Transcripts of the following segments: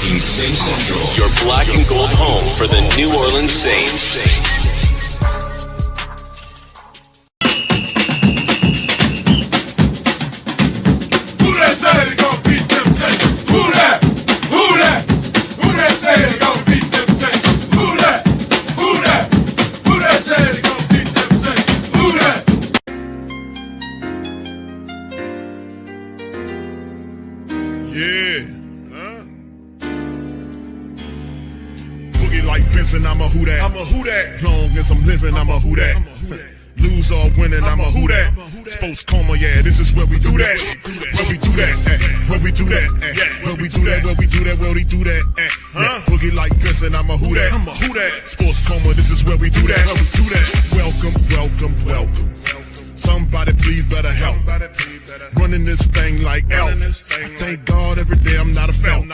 Saint Central, your black and gold home for the New Orleans Saints. Who that say they gon' beat them Saints? Who that? Who that? Who that say they gon' beat them Saints? Who that? Who that? Who that say they gon' beat them Saints? Who that? Yeah. Boogie like Benson, I'm a who that. I'm a who that. Long as I'm living, I'm a who that. Lose or winning, I'm a who that. Sports Coma, yeah, this is where we do that. Where we do that, where we do that, where we do that, where we do that, where we do that. Boogie like Benson, I'm a who that. I'm a who that. Sports Coma, this is where we do that. Where we do that. Welcome, welcome, welcome. Somebody please better help. Running this thing like elf. Thank God every day I'm not a felt.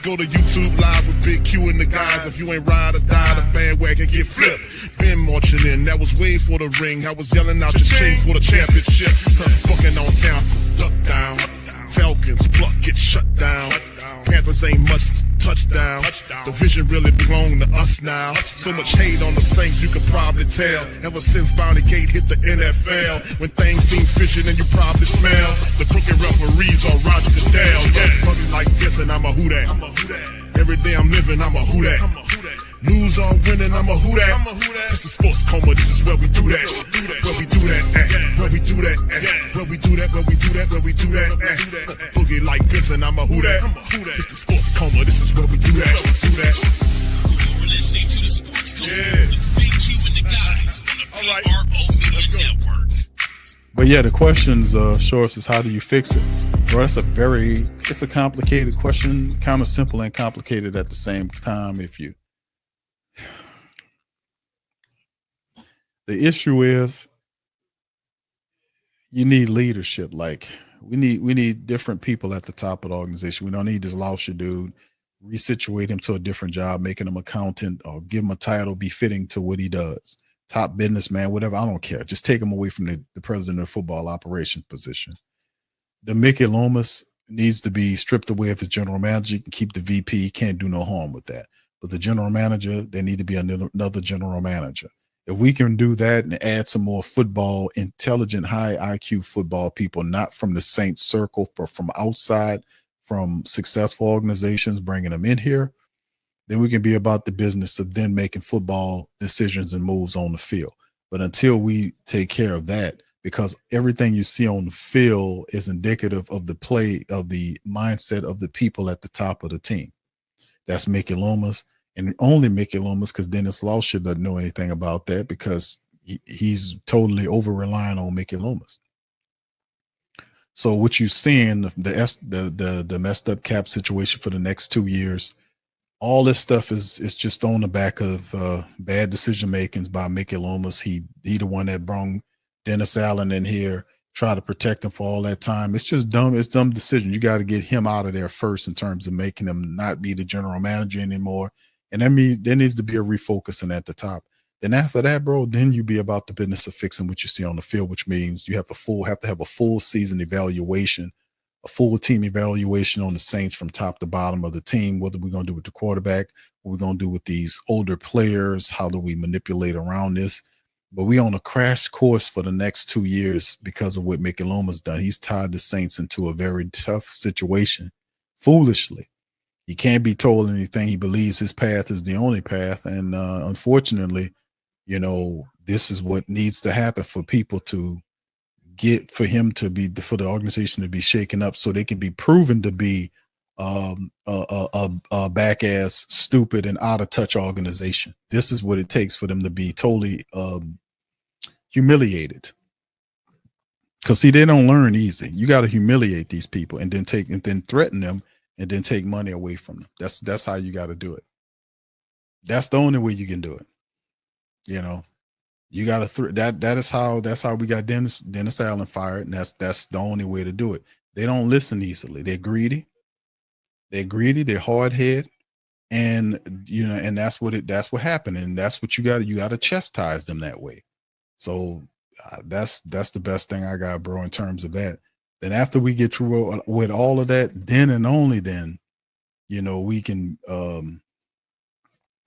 Go to YouTube live with Big Q and the guys. If you ain't ride or die, the bandwagon get flipped. Been marching in, that was way for the ring. I was yelling out your chain for the championship. Bucking on town, duck down. Falcons, pluck, get shut down. Panthers ain't much touchdown. The vision really belong to us now. So much hate on the Saints, you can probably tell. Ever since Bounty Gate hit the NFL, when things seem fishy, then you probably smell the crooked referees on Roger Goodell. Yeah, probably like this, and I'm a who that. Every day I'm living, I'm a who that. Lose or winning, I'm a who that. It's the Sports Coma, this is where we do that. Where we do that, where we do that, where we do that, where we do that, where we do that. Boogie like this, and I'm a who that. It's the Sports Coma, this is where we do that. You're listening to the Sports Coma with Big Q and the guys on the PRO Media Network. But yeah, the questions, Shorts, is how do you fix it? Bro, it's a complicated question, kind of simple and complicated at the same time. The issue is you need leadership. Like we need different people at the top of the organization. We don't need this Lauscher dude. Resituate him to a different job, making him accountant or give him a title befitting to what he does. Top businessman, whatever. I don't care. Just take him away from the president of football operations position. The Mickey Loomis needs to be stripped away of his general manager. You can keep the VP. He can't do no harm with that. But the general manager, there need to be another general manager. If we can do that and add some more football, intelligent, high IQ football people, not from the Saints circle, but from outside, from successful organizations, bringing them in here, then we can be about the business of then making football decisions and moves on the field. But until we take care of that, because everything you see on the field is indicative of the play, of the mindset of the people at the top of the team. That's Mickey Loomis. And only Mickey Loomis, because Dennis Lauscher doesn't know anything about that because he's totally over-relying on Mickey Loomis. So what you're seeing, the messed up cap situation for the next 2 years, all this stuff is just on the back of bad decision makings by Mickey Loomis. He the one that brought Dennis Allen in here, try to protect him for all that time. It's just dumb. It's dumb decision. You got to get him out of there first in terms of making him not be the general manager anymore. And that means there needs to be a refocusing at the top. Then after that, bro, then you be about the business of fixing what you see on the field, which means you have to have a full season evaluation, a full team evaluation on the Saints from top to bottom of the team. What are we going to do with the quarterback? What are we going to do with these older players? How do we manipulate around this? But we on a crash course for the next 2 years because of what Mickey Loomis done. He's tied the Saints into a very tough situation, foolishly. He can't be told anything. He believes his path is the only path. And unfortunately, this is what needs to happen for people to for the organization to be shaken up so they can be proven to be a back ass, stupid and out of touch organization. This is what it takes for them to be totally humiliated. Because see, they don't learn easy. You got to humiliate these people and then threaten them and then take money away from them. That's how you got to do it. That's the only way you can do it. You got to that's how we got Dennis Allen fired, and that's the only way to do it. They don't listen easily. They're greedy. They're hard head, and and that's what happened, and that's what you got to chastise them that way. So that's the best thing I got, bro, in terms of that. Then after we get through with all of that, then and only then we can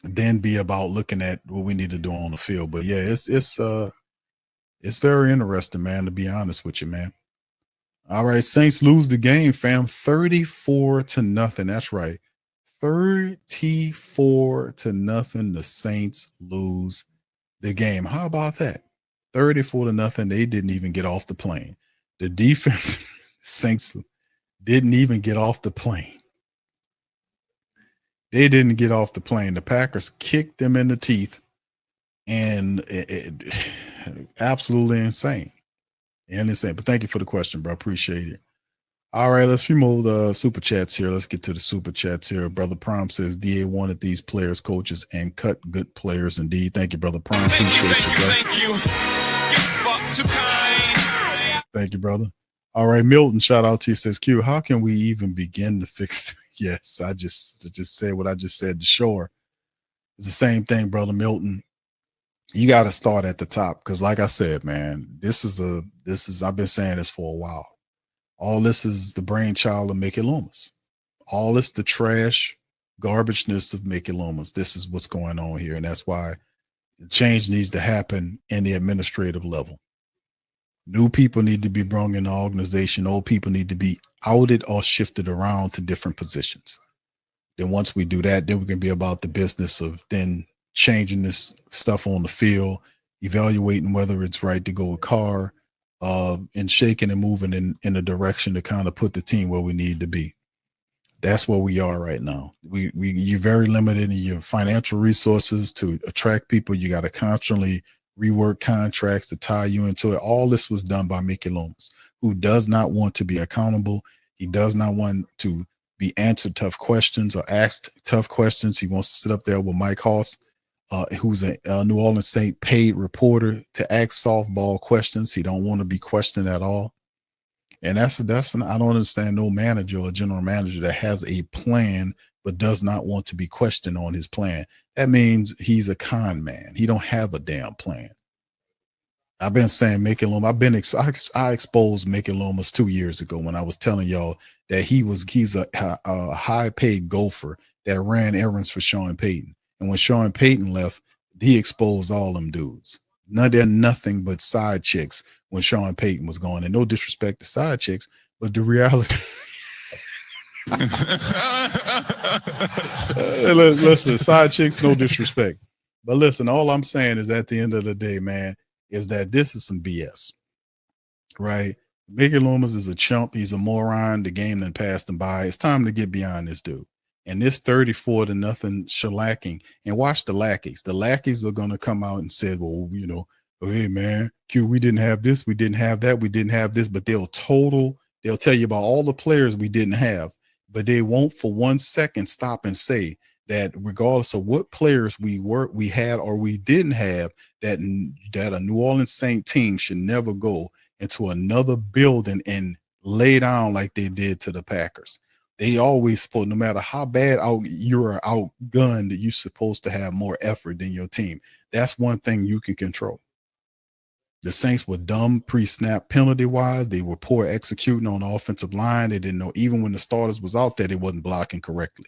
then be about looking at what we need to do on the field. But yeah, it's very interesting, man, to be honest with you, man. All right, Saints lose the game, fam. 34-0. That's right. 34-0. The Saints lose the game. How about that? 34-0. They didn't even get off the plane. The defense, Saints didn't even get off the plane. They didn't get off the plane. The Packers kicked them in the teeth, and absolutely insane. Insane. But thank you for the question, bro. Appreciate it. All right, let's remove the super chats here. Let's get to the super chats here. Brother Prime says DA wanted these players, coaches, and cut good players indeed. Thank you, Brother Prime. Appreciate you, bro. Thank you. Fuck too kind. Thank you, brother. All right, Milton, shout out to you. Says Q, how can we even begin to fix? Yes, I just said what I just said to Shore. It's the same thing, brother Milton. You got to start at the top because, like I said, man, this is I've been saying this for a while. All this is the brainchild of Mickey Loomis. All this the trash, garbageness of Mickey Loomis. This is what's going on here, and that's why the change needs to happen in the administrative level. New people need to be brought in the organization. Old people need to be outed or shifted around to different positions. Then once we do that, then we can be about the business of then changing this stuff on the field, evaluating whether it's right to go with Carr, and shaking and moving in a direction to kind of put the team where we need to be. That's where we are right now. You're very limited in your financial resources to attract people. You got to constantly rework contracts to tie you into it. All this was done by Mickey Loomis, who does not want to be accountable. He does not want to be answered tough questions or asked tough questions. He wants to sit up there with Mike Hoss, who's a New Orleans Saint paid reporter, to ask softball questions. He don't want to be questioned at all. And I don't understand no manager or general manager that has a plan but does not want to be questioned on his plan. That means he's a con man. He don't have a damn plan. I've been saying Mickey Loomis. I exposed Mickey Loomis 2 years ago when I was telling y'all that he's a high paid gopher that ran errands for Sean Payton. And when Sean Payton left, he exposed all them dudes. They're nothing but side chicks when Sean Payton was gone. And no disrespect to side chicks, but the reality. Listen, side chicks, no disrespect. But listen, all I'm saying is at the end of the day, man, is that this is some BS, right? Mickey Loomis is a chump. He's a moron. The game done passed him by. It's time to get beyond this dude. And this 34-0 shellacking, and watch the lackeys. The lackeys are going to come out and say, well, hey, man, Q, we didn't have this. We didn't have that. We didn't have this. But they'll tell you about all the players we didn't have. But they won't for 1 second stop and say that regardless of what players we had or we didn't have, that a New Orleans Saint team should never go into another building and lay down like they did to the Packers. They always supposed, no matter how bad you're outgunned, you're supposed to have more effort than your team. That's one thing you can control. The Saints were dumb pre-snap penalty-wise. They were poor executing on the offensive line. They didn't know, even when the starters was out there, they wasn't blocking correctly.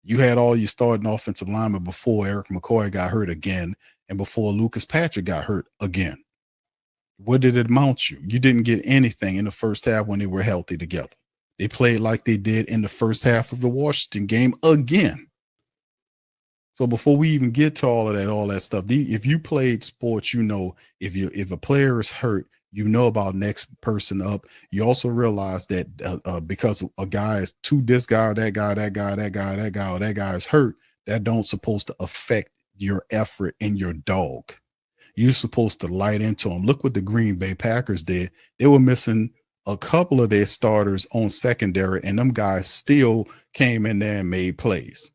You had all your starting offensive linemen before Eric McCoy got hurt again and before Lucas Patrick got hurt again. What did it amount you? You didn't get anything in the first half when they were healthy together. They played like they did in the first half of the Washington game again. So before we even get to all that stuff, if you played sports, if a player is hurt, about next person up. You also realize that because a guy is this guy, that guy is hurt, that don't supposed to affect your effort and your dog. You're supposed to light into them. Look what the Green Bay Packers did. They were missing a couple of their starters on secondary, and them guys still came in there and made plays.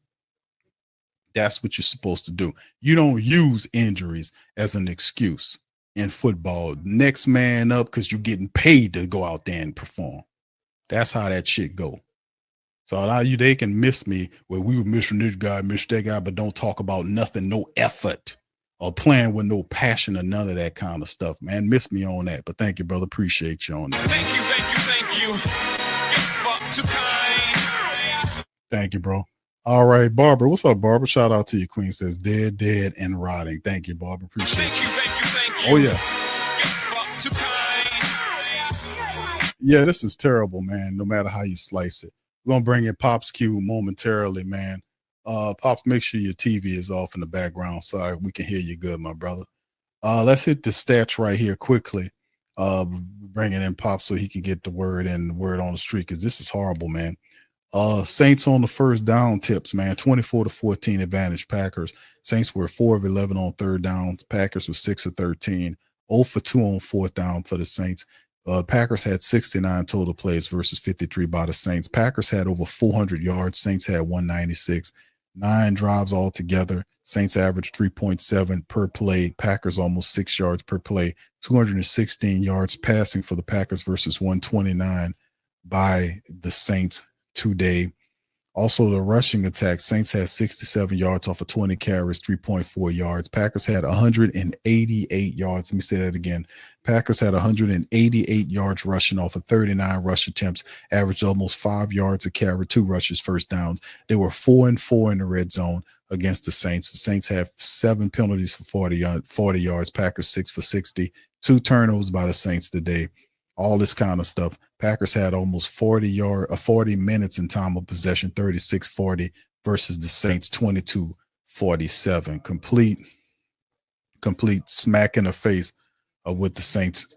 That's what you're supposed to do. You don't use injuries as an excuse in football. Next man up because you're getting paid to go out there and perform. That's how that shit go. So they can miss me where we were missing this guy, miss that guy, but don't talk about nothing, no effort or playing with no passion or none of that kind of stuff, man. Miss me on that. But thank you, brother. Appreciate you on that. Thank you. You're too kind. Thank you, bro. All right, Barbara. What's up, Barbara? Shout out to you. Queen says dead, dead, and rotting. Thank you, Barbara. Appreciate Thank you, you. thank you, thank you. Oh yeah. Fuck too kind. Yeah, this is terrible, man. No matter how you slice it. We're gonna bring in Pops Q momentarily, man. Pops, make sure your TV is off in the background so we can hear you good, my brother. Let's hit the stats right here quickly. Bringing in Pops so he can get the word and the word on the street because this is horrible, man. Saints on the first down tips, man. 24-14 advantage Packers. Saints were 4 of 11 on third downs. Packers were 6 of 13. 0 for 2 on fourth down for the Saints. Packers had 69 total plays versus 53 by the Saints. Packers had over 400 yards. Saints had 196. 9 drives altogether. Saints averaged 3.7 per play. Packers almost 6 yards per play. 216 yards passing for the Packers versus 129 by the Saints today. Also, the rushing attack, Saints had 67 yards off of 20 carries, 3.4 yards. Packers had 188 yards. Let me say that again. Packers had 188 yards rushing off of 39 rush attempts, averaged almost 5 yards a carry, 2 rushes, first downs. They were 4-4 in the red zone against the Saints. The Saints have 7 penalties for 40 yards. Packers 6 for 60. 2 turnovers by the Saints today. All this kind of stuff. Packers had almost 40 minutes in time of possession, 36-40 versus the Saints 22-47. Complete smack in the face of what the Saints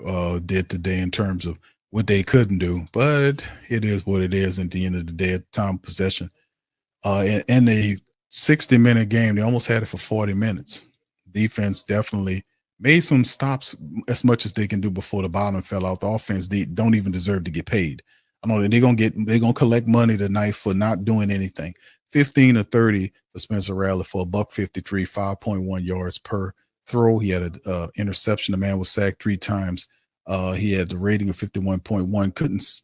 did today in terms of what they couldn't do. But it is what it is at the end of the day at the time of possession. In a 60-minute game, they almost had it for 40 minutes. Defense definitely made some stops as much as they can do before the bottom fell out. The offense, they don't even deserve to get paid. I know they're gonna collect money tonight for not doing anything. 15 of 30 for Spencer Rattler for $153, 5.1 yards per throw. He had an interception. The man was sacked 3 times. He had the rating of 51.1.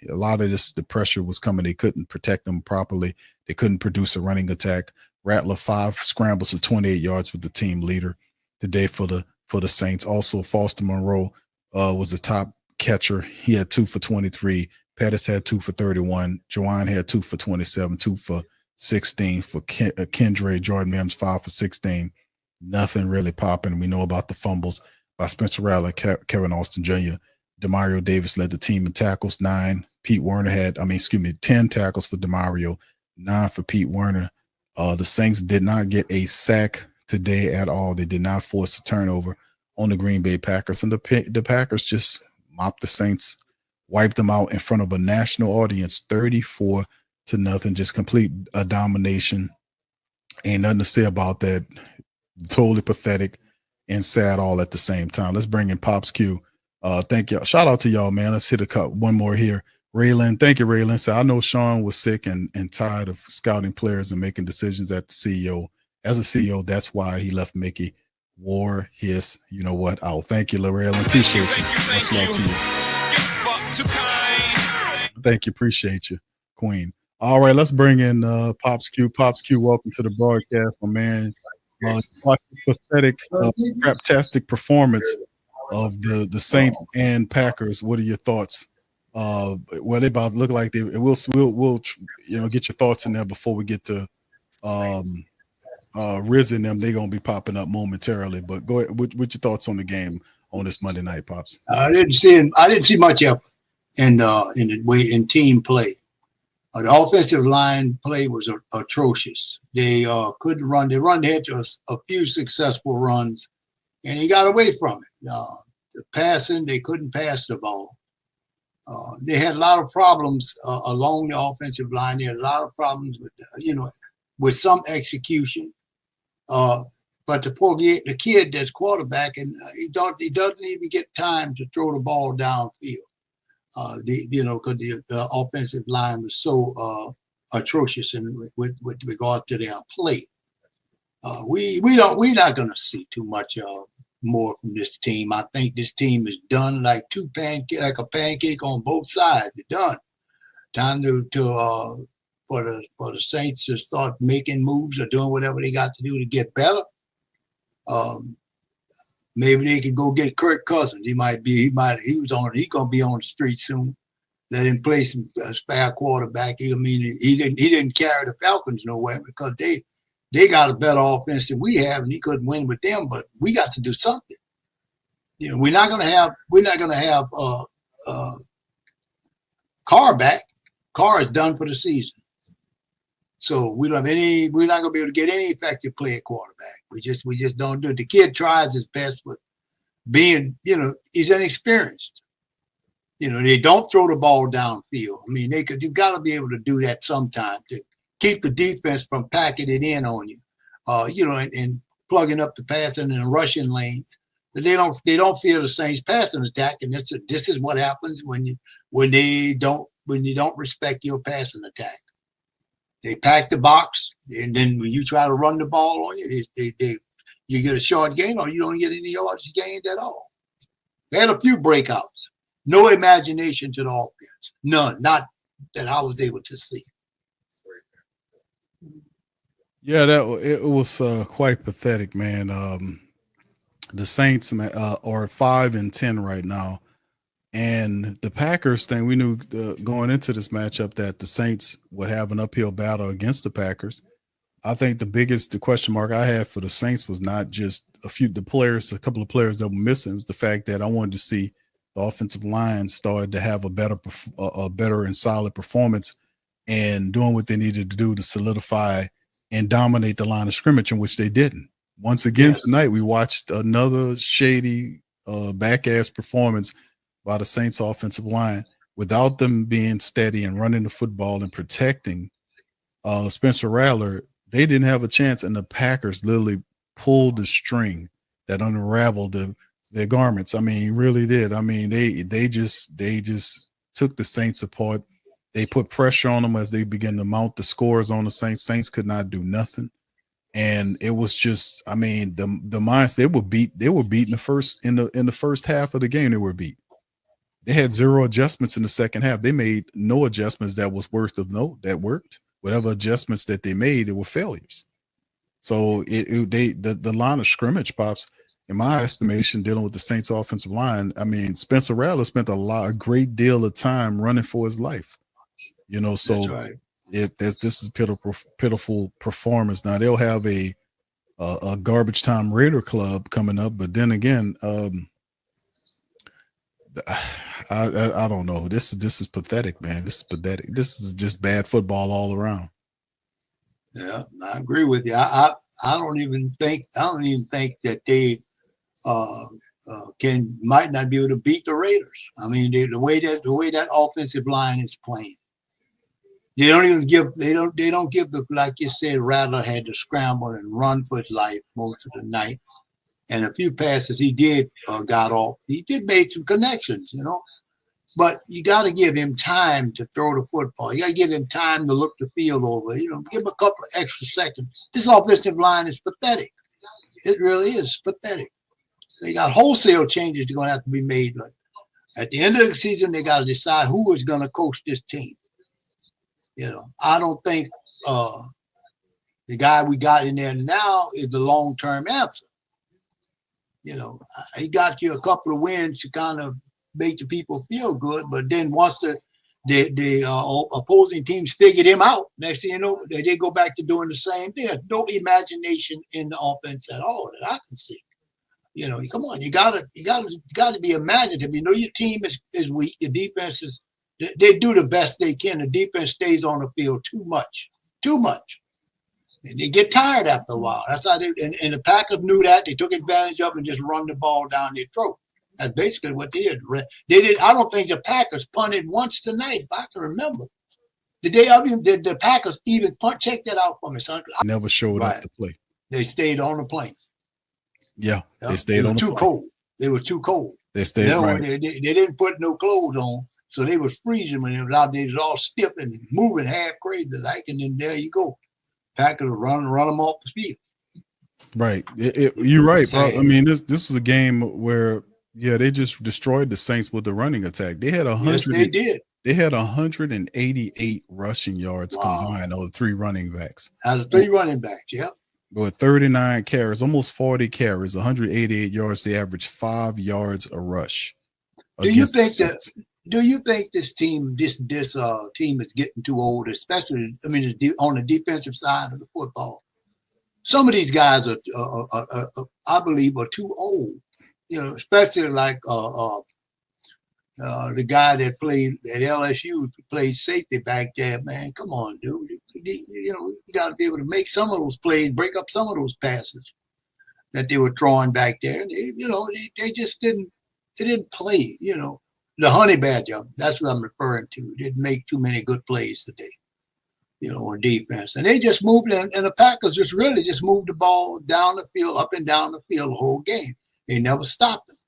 A lot of the pressure was coming. They couldn't protect them properly. They couldn't produce a running attack. Rattler 5 scrambles of 28 yards with the team leader today for the Saints. Also, Foster Monroe was the top catcher. He had 2 for 23. Pettis had 2 for 31. Juwan had 2 for 27, 2 for 16 for Kendra. Jordan Mims 5 for 16. Nothing really popping. We know about the fumbles by Spencer Rattler, Kevin Austin Jr. Demario Davis led the team in tackles, 9. 10 tackles for Demario, 9 for Pete Werner. The Saints did not get a sack today at all. They did not force a turnover on the Green Bay Packers, and the Packers just mopped the Saints, wiped them out in front of a national audience, 34-0. Just complete domination. Ain't nothing to say about that. Totally pathetic and sad all at the same time. Let's bring in Pops Q. Thank y'all. Shout out to y'all, man. Let's hit one more here. Raylan, thank you, Raylan. So I know Sean was sick and tired of scouting players and making decisions at the CEO. As a CEO, that's why he left Mickey. Wore his, you know what, out. Thank you, Raylan. Appreciate you. Much love to you. Thank you. Appreciate you, Queen. All right, let's bring in Pops Q. Pops Q, welcome to the broadcast, my man. Pathetic, craptastic performance of the Saints and Packers. What are your thoughts? Well, they about to look like they. We'll get your thoughts in there before we get to Rizzi and them. They're gonna be popping up momentarily. But go ahead. What your thoughts on the game on this Monday night, Pops? I didn't see much effort in team play. The offensive line play was atrocious. They couldn't run. They had a few successful runs, and he got away from it. The passing, they couldn't pass the ball. They had a lot of problems along the offensive line. They had a lot of problems with some execution. But the kid that's quarterback, and he doesn't even get time to throw the ball downfield. Because the offensive line was so atrocious with regard to their play. We're not going to see too much more from this team. I think this team is done like a pancake on both sides. They're done. Time for the Saints to start making moves or doing whatever they got to do to get better. Maybe they could go get Kirk Cousins. He's gonna be on the street soon. let him play some spare quarterback. He didn't carry the Falcons nowhere because they got a better offense than we have, and he couldn't win with them. But we got to do something. We're not gonna have Carr back. Carr is done for the season. So we don't have any. We're not gonna be able to get any effective play at quarterback. We just don't do it. The kid tries his best, but being, he's inexperienced. They don't throw the ball downfield. I mean, you've got to be able to do that sometime to keep the defense from packing it in on you, and plugging up the passing and rushing lanes. But they don't fear the Saints passing attack, and this is what happens when you don't respect your passing attack. They pack the box, and then when you try to run the ball on you, you get a short gain, or you don't get any yards gained at all. They had a few breakouts. No imagination to the offense. None. Not that I was able to see. Yeah, it was quite pathetic, man. The Saints are 5-10 right now, and the Packers thing. We knew going into this matchup that the Saints would have an uphill battle against the Packers. I think the question mark I had for the Saints was not just a couple of players that were missing. It was the fact that I wanted to see the offensive line started to have a better and solid performance and doing what they needed to do to solidify and dominate the line of scrimmage, in which they didn't. Once again, Tonight, we watched another shady, back-ass performance by the Saints offensive line without them being steady and running the football and protecting Spencer Rattler. They didn't have a chance, and the Packers literally pulled the string that unraveled their garments. I mean, really did. I mean, they just took the Saints apart. They put pressure on them as they began to mount the scores on the Saints. Saints could not do nothing, and it was just, I mean, the mindset they were beat in the first half of the game. They were beat. They had zero adjustments in the second half. They made no adjustments that was worth of note that worked. Whatever adjustments that they made, they were failures. So the line of scrimmage, Pops, in my estimation, dealing with the Saints offensive line, I mean, Spencer Rattler spent a great deal of time running for his life. So right. This is pitiful performance. Now they'll have a garbage time Raider club coming up, but then again, I don't know. This is pathetic, man. This is pathetic. This is just bad football all around. Yeah, I agree with you. I don't even think that they might not be able to beat the Raiders. I mean, the way that offensive line is playing, they don't give the, like you said, Rattler had to scramble and run for his life most of the night, and a few passes he did got off. He did make some connections, but you got to give him time to throw the football. You got to give him time to look the field over. Give him a couple of extra seconds. This offensive line is pathetic. It really is pathetic. They got wholesale changes that are going to have to be made. But at the end of the season, they got to decide who is going to coach this team. I don't think the guy we got in there now is the long-term answer. He got you a couple of wins to kind of make the people feel good, but then once the opposing teams figured him out, next thing you know, they go back to doing the same thing. There's no imagination in the offense at all that I can see. Come on, you gotta be imaginative. Your team is weak. Your defense is. They do the best they can. The defense stays on the field too much, and they get tired after a while. That's how and the Packers knew that. They took advantage of it and just run the ball down their throat. That's basically what they did. I don't think the Packers punted once tonight, if I can remember. Did the Packers even punt? Check that out for me, son. Never showed up to play. They stayed on the plane. Yeah, they stayed on the plane. Cold. They were too cold. They stayed right. They didn't put no clothes on, so they was freezing when they was out there. They was all stiff and moving half crazy, and then there you go. Packers run them off the field. Right. You're right, bro. I mean, this was a game where they just destroyed the Saints with the running attack. They had 100. Yes, they did. They had 188 rushing yards combined over 3 running backs. Out of 3 running backs, yeah. With 39 carries, almost 40 carries, 188 yards. They averaged 5 yards a rush. Do you think that Do you think this team is getting too old, especially on the defensive side of the football? Some of these guys are I believe, are too old. Especially like the guy that played at LSU, played safety back there. Man, come on, dude. You got to be able to make some of those plays, break up some of those passes that they were throwing back there. And they just didn't play. The honey badger, that's what I'm referring to. Didn't make too many good plays today, on defense. And they just moved, and the Packers just moved the ball down the field, up and down the field the whole game. They never stopped them.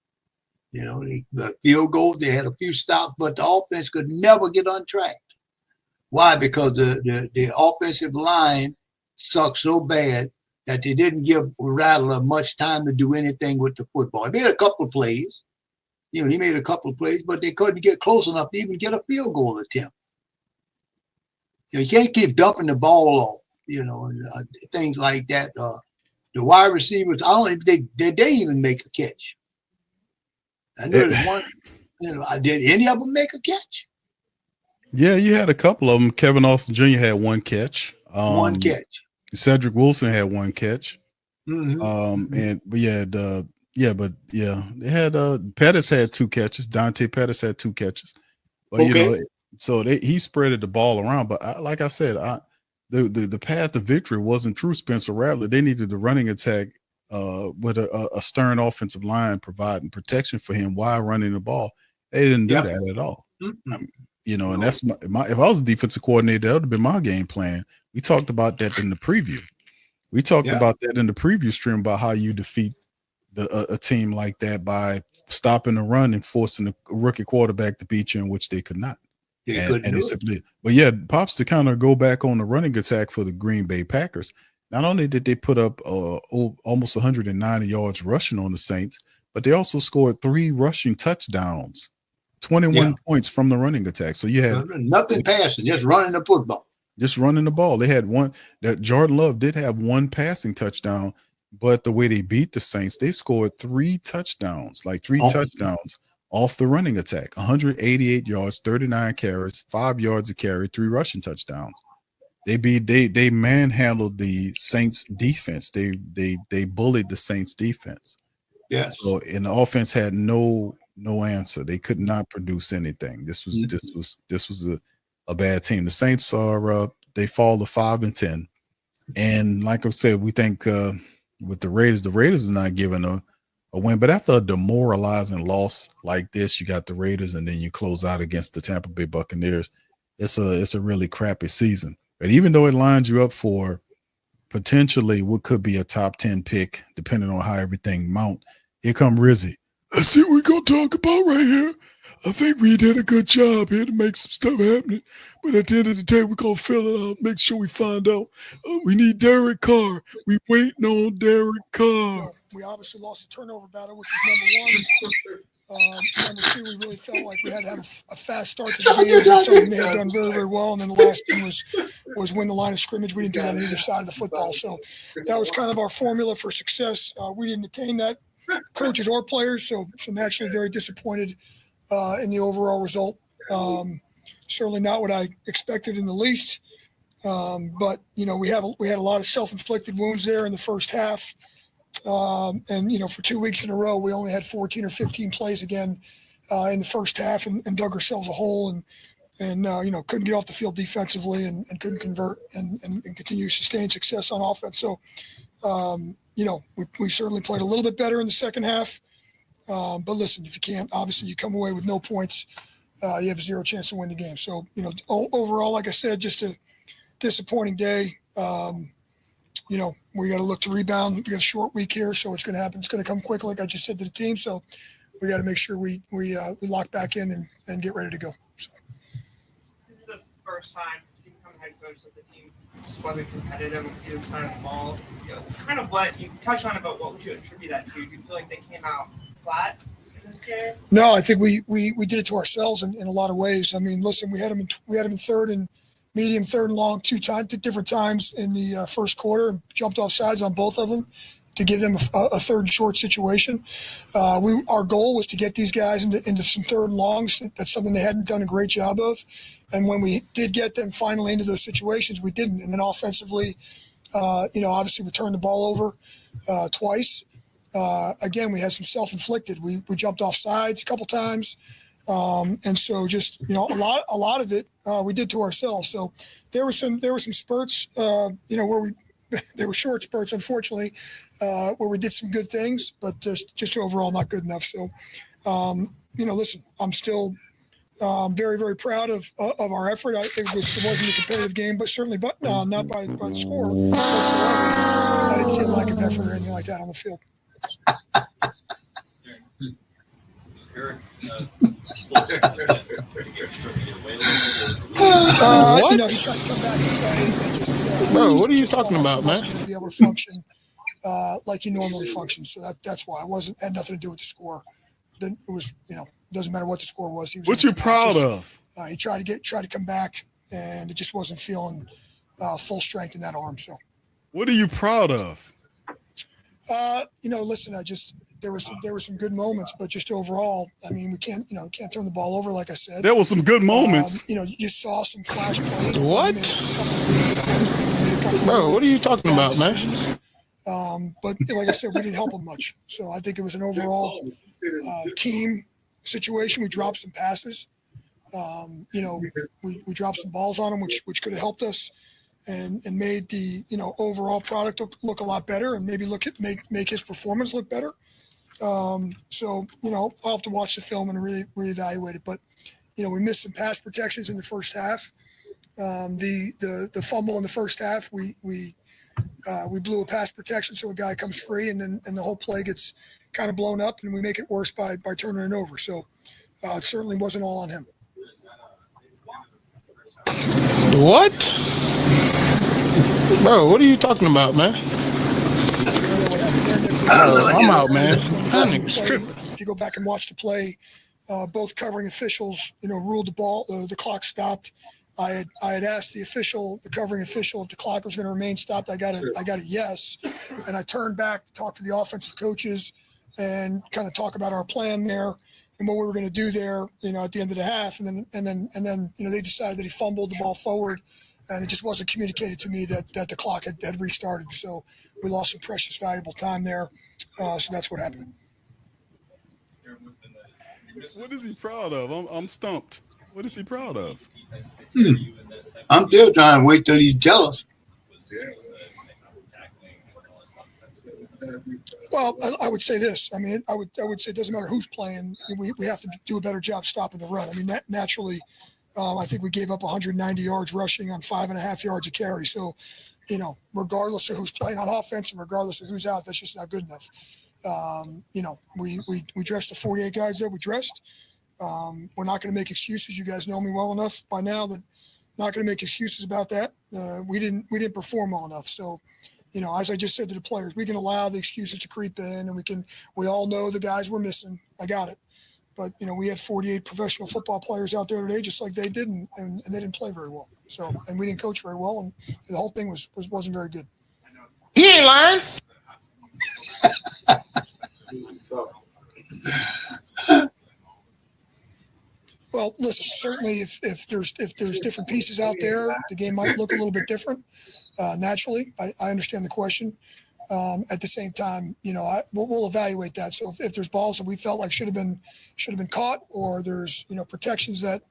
The field goals, they had a few stops, but the offense could never get on track. Why? Because the offensive line sucked so bad that they didn't give Rattler much time to do anything with the football. He made a couple of plays. But they couldn't get close enough to even get a field goal attempt. You can't keep dumping the ball off, and things like that. The wide receivers, I don't even did they even make a catch? I know there's one. Did any of them make a catch? Yeah, you had a couple of them. Kevin Austin Jr. had one catch. One catch. Cedric Wilson had one catch. Mm-hmm. They had Pettis had two catches. Dante Pettis had two catches. But okay. He spreaded the ball around. But like I said, the path to victory wasn't true Spencer Rattler. They needed the running attack with a stern offensive line providing protection for him while running the ball. They didn't do that at all. Mm-hmm. And that's my if I was a defensive coordinator, that would have been my game plan. We talked about that in the preview. We talked about that in the preview stream about how you defeat a team like that by stopping the run and forcing a rookie quarterback to beat you, in which they could not. But Pops, to kind of go back on the running attack for the Green Bay Packers, not only did they put up almost 190 yards rushing on the Saints, but they also scored 3 rushing touchdowns, 21 points from the running attack. So you had nothing passing, just running the football. Just running the ball. They had one that Jordan Love did have one passing touchdown, but the way they beat the Saints, they scored 3 touchdowns, touchdowns off the running attack, 188 yards, 39 carries, 5 yards a carry, 3 rushing touchdowns. They manhandled the Saints defense. They bullied the Saints defense. Yes. So and the offense had no answer. They could not produce anything. This was a bad team. The Saints they fall to 5-10. And like I said, we think with the Raiders is not giving a win. But after a demoralizing loss like this, you got the Raiders, and then you close out against the Tampa Bay Buccaneers. It's a really crappy season. But even though it lines you up for potentially what could be a top 10 pick, depending on how everything mount, here come Rizzi. Let's see what we're going to talk about right here. I think we did a good job here to make some stuff happening. But at the end of the day, we're going to fill it out, make sure we find out. We need Derek Carr. We waiting on Derek Carr. We obviously lost the turnover battle, which is number 1. Number 2, we really felt like we had to have a fast start to the game. And something they had done very, very well. And then the last thing was win the line of scrimmage. We didn't do that on either side of the football. So that was kind of our formula for success. We didn't attain that, coaches or players. So naturally very disappointed in the overall result. Certainly not what I expected in the least. But we had a lot of self-inflicted wounds there in the first half. And for 2 weeks in a row, we only had 14 or 15 plays again in the first half and dug ourselves a hole and couldn't get off the field defensively and couldn't convert and continue to sustain success on offense. So, we certainly played a little bit better in the second half. But listen, if you can't, obviously you come away with no points, you have 0 chance to win the game. So, overall, like I said, just a disappointing day. We got to look to rebound. We got a short week here, so it's going to happen. It's going to come quick, like I just said to the team. So we got to make sure we lock back in and get ready to go. So. This is the first time since you become head coach that the team just wasn't competitive on either side of the ball. Kind of what you touched on about what would you attribute that to? Do you feel like they came out flat in this game? No, I think we did it to ourselves in a lot of ways. I mean, listen, we had them in third and medium, third and long 2 different times in the first quarter and jumped off sides on both of them. give them a third and short situation. Our goal was to get these guys into some third and longs. That's something they hadn't done a great job of. And when we did get them finally into those situations, we didn't. And then offensively, obviously we turned the ball over twice. Again, we had some self-inflicted. We jumped off sides a couple times. And so just, a lot of it we did to ourselves. So there were some spurts, where there were short spurts, unfortunately, where we did some good things, but just overall not good enough. So, listen, I'm still very, very proud of our effort. It wasn't a competitive game, but certainly, not by the score whatsoever. I didn't see a lack of effort or anything like that on the field. What? He tried to come back and play. And just, Bro, what are you talking about, man? Going to be able to function like he normally functions. So that's why had nothing to do with the score. Then it was, doesn't matter what the score was. He was What you proud of? He tried to come back, and it just wasn't feeling full strength in that arm. So, what are you proud of? Listen, there were some good moments, but just overall, I mean, we can't turn the ball over, like I said. There was some good moments. You saw some flash plays. What? Bro, what are you talking about, man? But like I said, we didn't help them much. So I think it was an overall team situation. We dropped some passes. We dropped some balls on them, which could have helped us and made the overall product look a lot better, and maybe make his performance look better. I'll have to watch the film and reevaluate it. But we missed some pass protections in the first half. The fumble in the first half, we blew a pass protection, so a guy comes free, and the whole play gets kind of blown up, and we make it worse by turning it over. So it certainly wasn't all on him. What? Bro, what are you talking about, man? I'm out, man. If you go back and watch the play, both covering officials, ruled the ball. The clock stopped. I had asked the covering official, if the clock was going to remain stopped. I got a yes, and I turned back, talked to the offensive coaches, and kind of talk about our plan there and what we were going to do there. At the end of the half, and then they decided that he fumbled the ball forward, and it just wasn't communicated to me that the clock had restarted. So we lost some precious, valuable time there. So that's what happened. What is he proud of? I'm stumped. What is he proud of? I'm still trying to wait till he's jealous. Well, I would say this. I mean, I would say it doesn't matter who's playing. We have to do a better job stopping the run. I mean, naturally, I think we gave up 190 yards rushing on 5.5 yards a carry. So, regardless of who's playing on offense and regardless of who's out, that's just not good enough. We dressed the 48 guys that we dressed. We're not going to make excuses. You guys know me well enough by now that not going to make excuses about that. We didn't perform well enough. So, as I just said to the players, we can allow the excuses to creep in, and we all know the guys we're missing. I got it. But, we had 48 professional football players out there today, just like they did, and they didn't play very well. So, and we didn't coach very well, and the whole thing wasn't very good. He ain't lying. Well, listen, certainly if there's different pieces out there, the game might look a little bit different. Naturally, I understand the question. At the same time, we'll evaluate that. So if there's balls that we felt like should have been caught, or there's protections that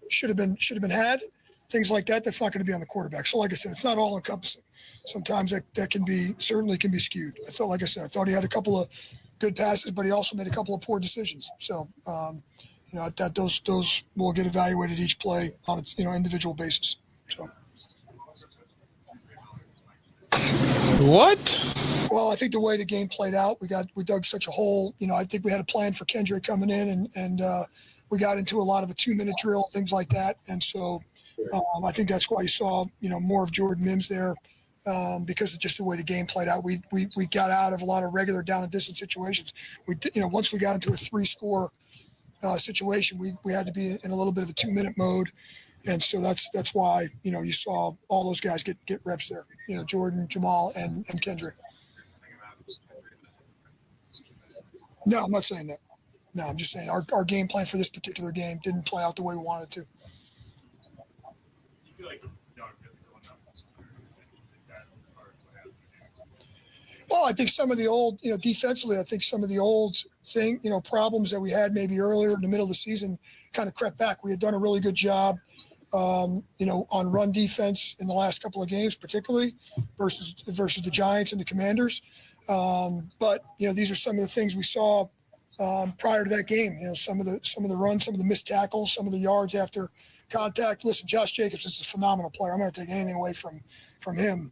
should have been had, things like that, that's not going to be on the quarterback. So like I said, it's not all encompassing. Sometimes that certainly can be skewed. I thought he had a couple of good passes, but he also made a couple of poor decisions. So that those will get evaluated each play on its individual basis. So. What? Well, I think the way the game played out, we dug such a hole. I think we had a plan for Kendra coming in, and we got into a lot of a 2-minute drill, things like that. And so I think that's why you saw more of Jordan Mims there, because of just the way the game played out. We got out of a lot of regular down and distance situations. Once we got into a 3-score situation, we had to be in a little bit of a 2-minute mode. And so that's why, you saw all those guys get reps there, Jordan, Jamal, and Kendrick. No, I'm not saying that. No, I'm just saying our game plan for this particular game didn't play out the way we wanted it to. Do you feel like y'all are physical enough? Well, I think some of the old, defensively, I think some of the old problems that we had maybe earlier in the middle of the season kind of crept back. We had done a really good job, on run defense in the last couple of games, particularly versus the Giants and the Commanders. But these are some of the things we saw prior to that game. Some of the runs, some of the missed tackles, some of the yards after contact. Listen, Josh Jacobs is a phenomenal player. I'm not going to take anything away from him.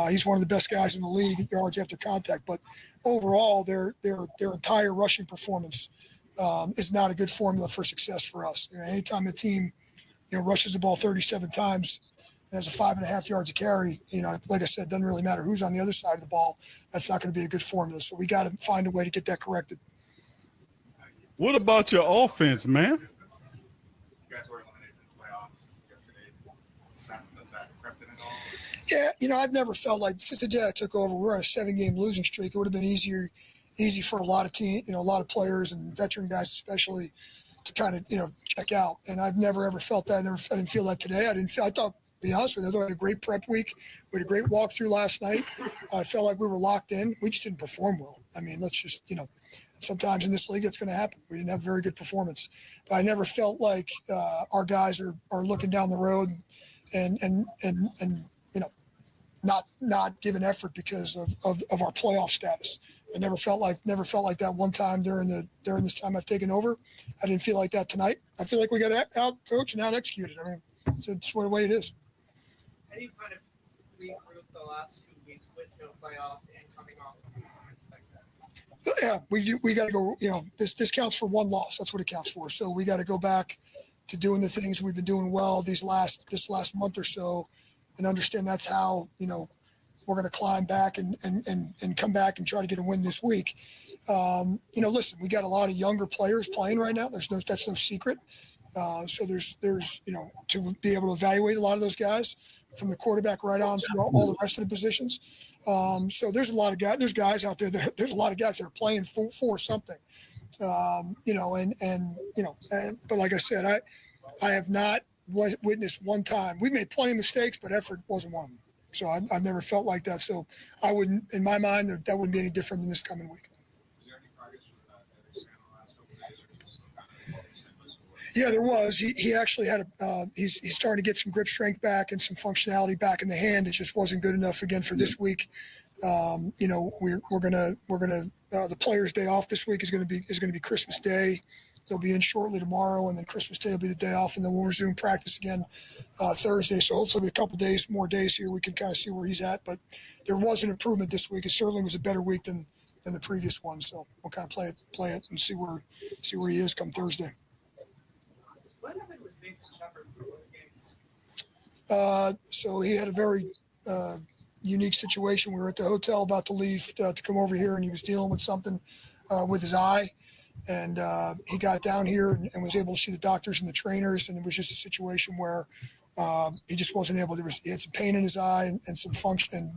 He's one of the best guys in the league at yards after contact. But overall, their entire rushing performance is not a good formula for success for us. Anytime a team rushes the ball 37 times and has a 5.5 yards a carry, like I said, doesn't really matter who's on the other side of the ball. That's not going to be a good formula. So we got to find a way to get that corrected. What about your offense, man? You guys were eliminated in the playoffs yesterday. Sense that crept in at all? Yeah, I've never felt like since the day I took over, we're on a 7-game losing streak. It would have been easy for a lot of a lot of players and veteran guys especially to kind of, check out. And I've never ever felt that. I didn't feel that today. I thought, to be honest with you, I thought we had a great prep week. We had a great walkthrough last night. I felt like we were locked in. We just didn't perform well. I mean, let's just, sometimes in this league, it's going to happen. We didn't have very good performance. But I never felt like our guys are looking down the road and not giving effort because of our playoff status. I never felt like that one time during this time I've taken over. I didn't feel like that tonight. I feel like we got out coached and out executed. I mean, it's the way it is. How do you kind of regroup the last 2 weeks with no playoffs and coming off of performance like that? Yeah, we got to go. This counts for one loss. That's what it counts for. So we got to go back to doing the things we've been doing well this last month or so, and understand that's how we're going to climb back and come back and try to get a win this week. Listen, we got a lot of younger players playing right now. That's no secret. So there's to be able to evaluate a lot of those guys from the quarterback right on through all the rest of the positions. So there's a lot of guys. There's guys out there. There's a lot of guys that are playing for something. But like I said, I have not witnessed one time. We've made plenty of mistakes, but effort wasn't one of them. So I've never felt like that. So I wouldn't, in my mind, that wouldn't be any different than this coming week. Is there any progress from the last couple of days? Yeah, there was. He actually had he's starting to get some grip strength back and some functionality back in the hand. It just wasn't good enough again for this week. We're gonna the players' day off this week is gonna be Christmas Day. They'll be in shortly tomorrow, and then Christmas Day will be the day off, and then we'll resume practice again Thursday. So hopefully, with a couple more days here, we can kind of see where he's at. But there was an improvement this week. It certainly was a better week than the previous one. So we'll kind of play it, and see where he is come Thursday. What happened with Nathan Shepard before the game? So he had a very unique situation. We were at the hotel about to leave to come over here, and he was dealing with something with his eye. And he got down here and was able to see the doctors and the trainers, and it was just a situation where he just wasn't able to. He had some pain in his eye and some function,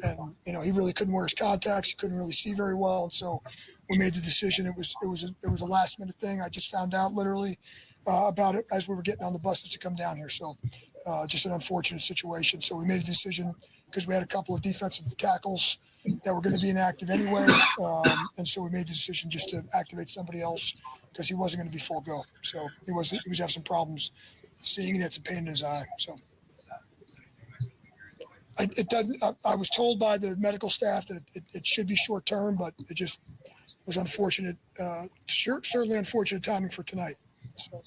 and he really couldn't wear his contacts. He couldn't really see very well, and so we made the decision. It was a last minute thing. I just found out literally about it as we were getting on the buses to come down here. So just an unfortunate situation. So we made a decision because we had a couple of defensive tackles that were going to be inactive anyway. And so we made the decision just to activate somebody else because he wasn't going to be full go. So he was having some problems seeing, and he had some pain in his eye. So I was told by the medical staff that it should be short term, but it just was unfortunate. Certainly unfortunate timing for tonight. So.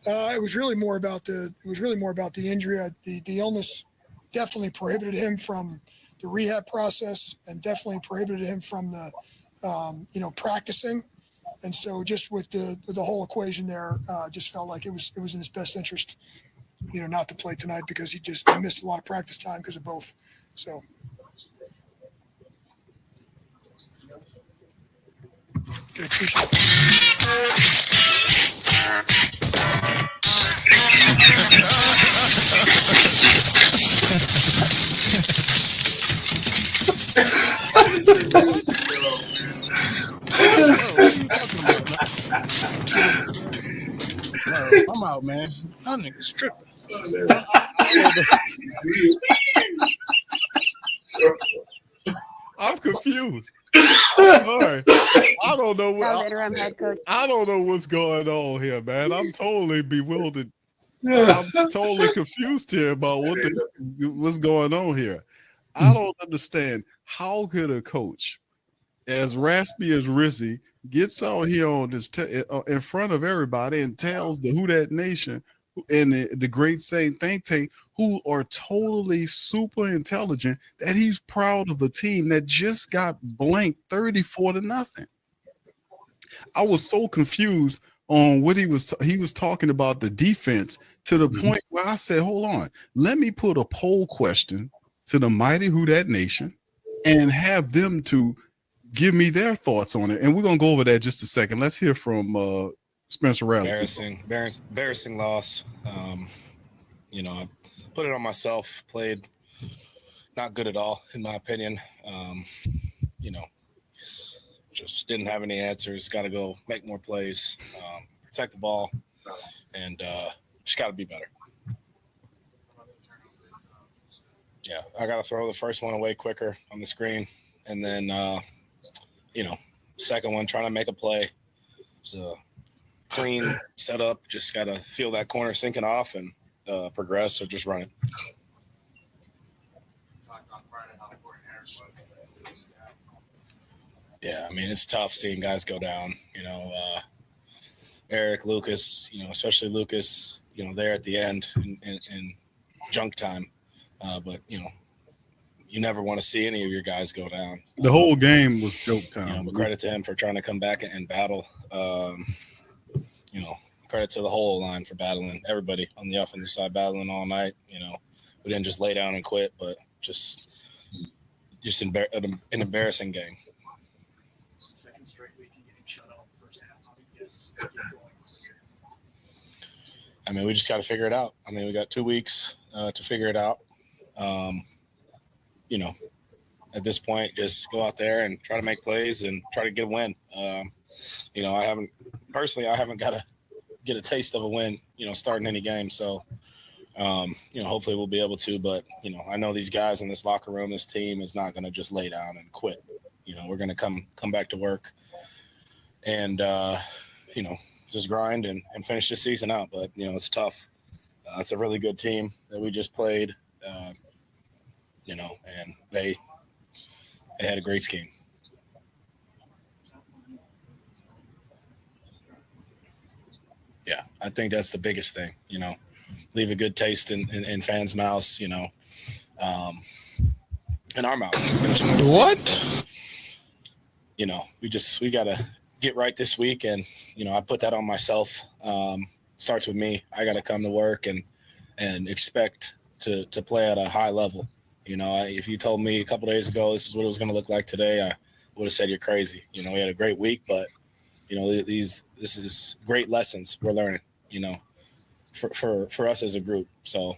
It was really more about the injury. The illness definitely prohibited him from the rehab process, and definitely prohibited him from the practicing. And so just with the whole equation there, just felt like it was in his best interest, not to play tonight because he missed a lot of practice time because of both. So. Good, appreciate it. out, man. That nigga's tripping. I'm confused. I'm sorry. I don't know what interim head coach. I don't know what's going on here, man. I'm totally bewildered. I'm totally confused here about what's going on here. I don't understand. How could a coach as raspy as Rizzi gets out here on this in front of everybody and tells the Who Dat Nation and the great Saint think tank, who are totally super intelligent, that he's proud of a team that just got blanked 34-0. I was so confused on what he was talking about the defense to the point where I said, hold on, let me put a poll question to the mighty Who Dat Nation and have them to give me their thoughts on it. And we're going to go over that just a second. Let's hear from Spencer Rattler. Embarrassing loss. I put it on myself. Played not good at all, in my opinion. Just didn't have any answers. Got to go make more plays, protect the ball, and just got to be better. Yeah, I got to throw the first one away quicker on the screen, and then second one trying to make a play. So clean setup, just got to feel that corner sinking off and progress or just run it. Yeah, I mean, it's tough seeing guys go down, Eric, Lucas, especially Lucas, there at the end in junk time. But, you never want to see any of your guys go down. The whole game was joke time. But credit to him for trying to come back and battle. Credit to the whole line for battling, everybody on the offensive side battling all night. We didn't just lay down and quit, but just an embarrassing game. Second straight week and getting shut out in the first half. How do you guys get going? I mean, we just got to figure it out. I mean, we got 2 weeks to figure it out. At this point, just go out there and try to make plays and try to get a win. I haven't got to get a taste of a win, starting any game. So, hopefully we'll be able to, but, I know these guys in this locker room, this team is not going to just lay down and quit. We're going to come back to work and, just grind and finish the season out. But, it's tough. It's a really good team that we just played, and they had a great scheme. Yeah, I think that's the biggest thing, leave a good taste in fans' mouths, in our mouths. What? We got to get right this week. And, I put that on myself. Starts with me. I got to come to work and expect to play at a high level. If you told me a couple days ago this is what it was going to look like today, I would have said you're crazy. We had a great week, but this is great lessons we're learning. For us as a group. So,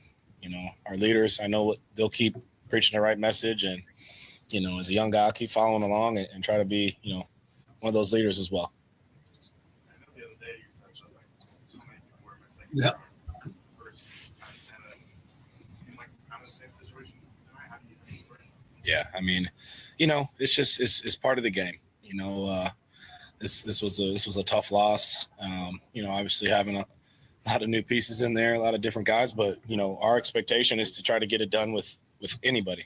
our leaders, I know they'll keep preaching the right message, and as a young guy, I'll keep following along and try to be one of those leaders as well. I know the other day you said that so many people were missing. Yeah. First, like kind of the same situation. How do you think? Yeah, I mean, it's part of the game. This was a tough loss. Obviously having a lot of new pieces in there, a lot of different guys, but our expectation is to try to get it done with anybody.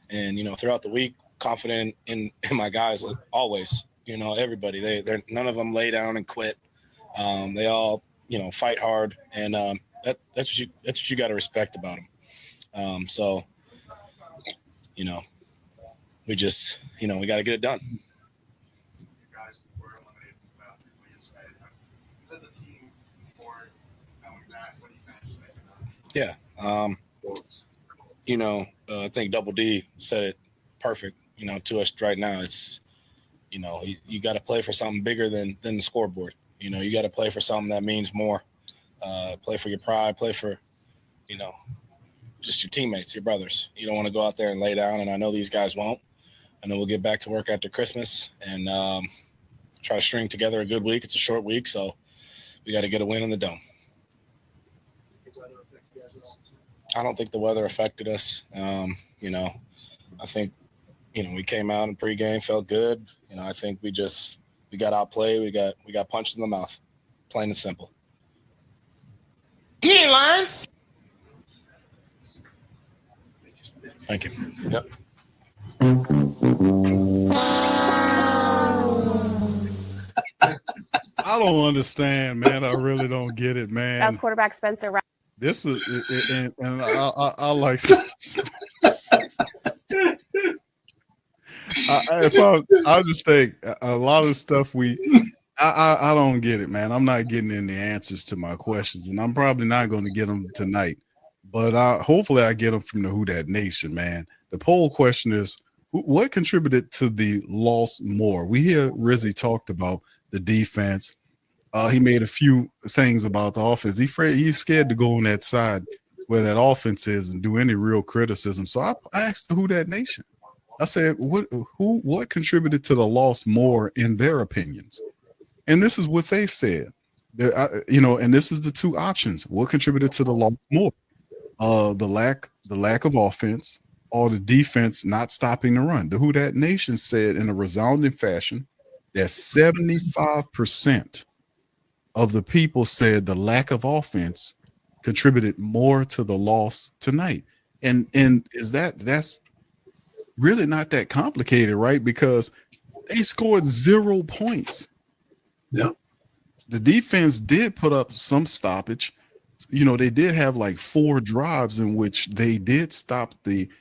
And throughout the week, confident in my guys always. Everybody. They're none of them lay down and quit. They all fight hard, and that's what you got to respect about them. So we just we got to get it done. Guys were eliminated from the basketball yesterday. As a team, for knowing that, what do you guys think about it? Yeah. I think Double D said it perfect, to us right now. It's, you got to play for something bigger than the scoreboard. You got to play for something that means more. Play for your pride, play for, just your teammates, your brothers. You don't want to go out there and lay down, and I know these guys won't. I know we'll get back to work after Christmas and try to string together a good week. It's a short week, so we got to get a win in the Dome. I don't think the weather affected us. You know, I think, you know, we came out in pregame, felt good. You know, I think we got outplayed. We got punched in the mouth, plain and simple. He ain't lying. Thank you. Yep. I don't understand, man. I really don't get it, man. That's quarterback Spencer Rattler. This is, and I like. I just think a lot of stuff I don't get it, man. I'm not getting any answers to my questions, and I'm probably not going to get them tonight. But hopefully I get them from the Who Dat Nation, man. The poll question is, what contributed to the loss more? We hear Rizzi talked about the defense. He made a few things about the offense. He's scared to go on that side where that offense is and do any real criticism. So I asked the Who Dat Nation. I said, what contributed to the loss more in their opinions? And this is what they said. And this is the two options. What contributed to the loss more? The lack of offense or the defense not stopping the run. The Who Dat Nation said in a resounding fashion that 75% of the people said the lack of offense contributed more to the loss tonight. And that's really not that complicated, right? Because they scored 0 points. Yep. The defense did put up some stoppage. You know, they did have like 4 drives in which they did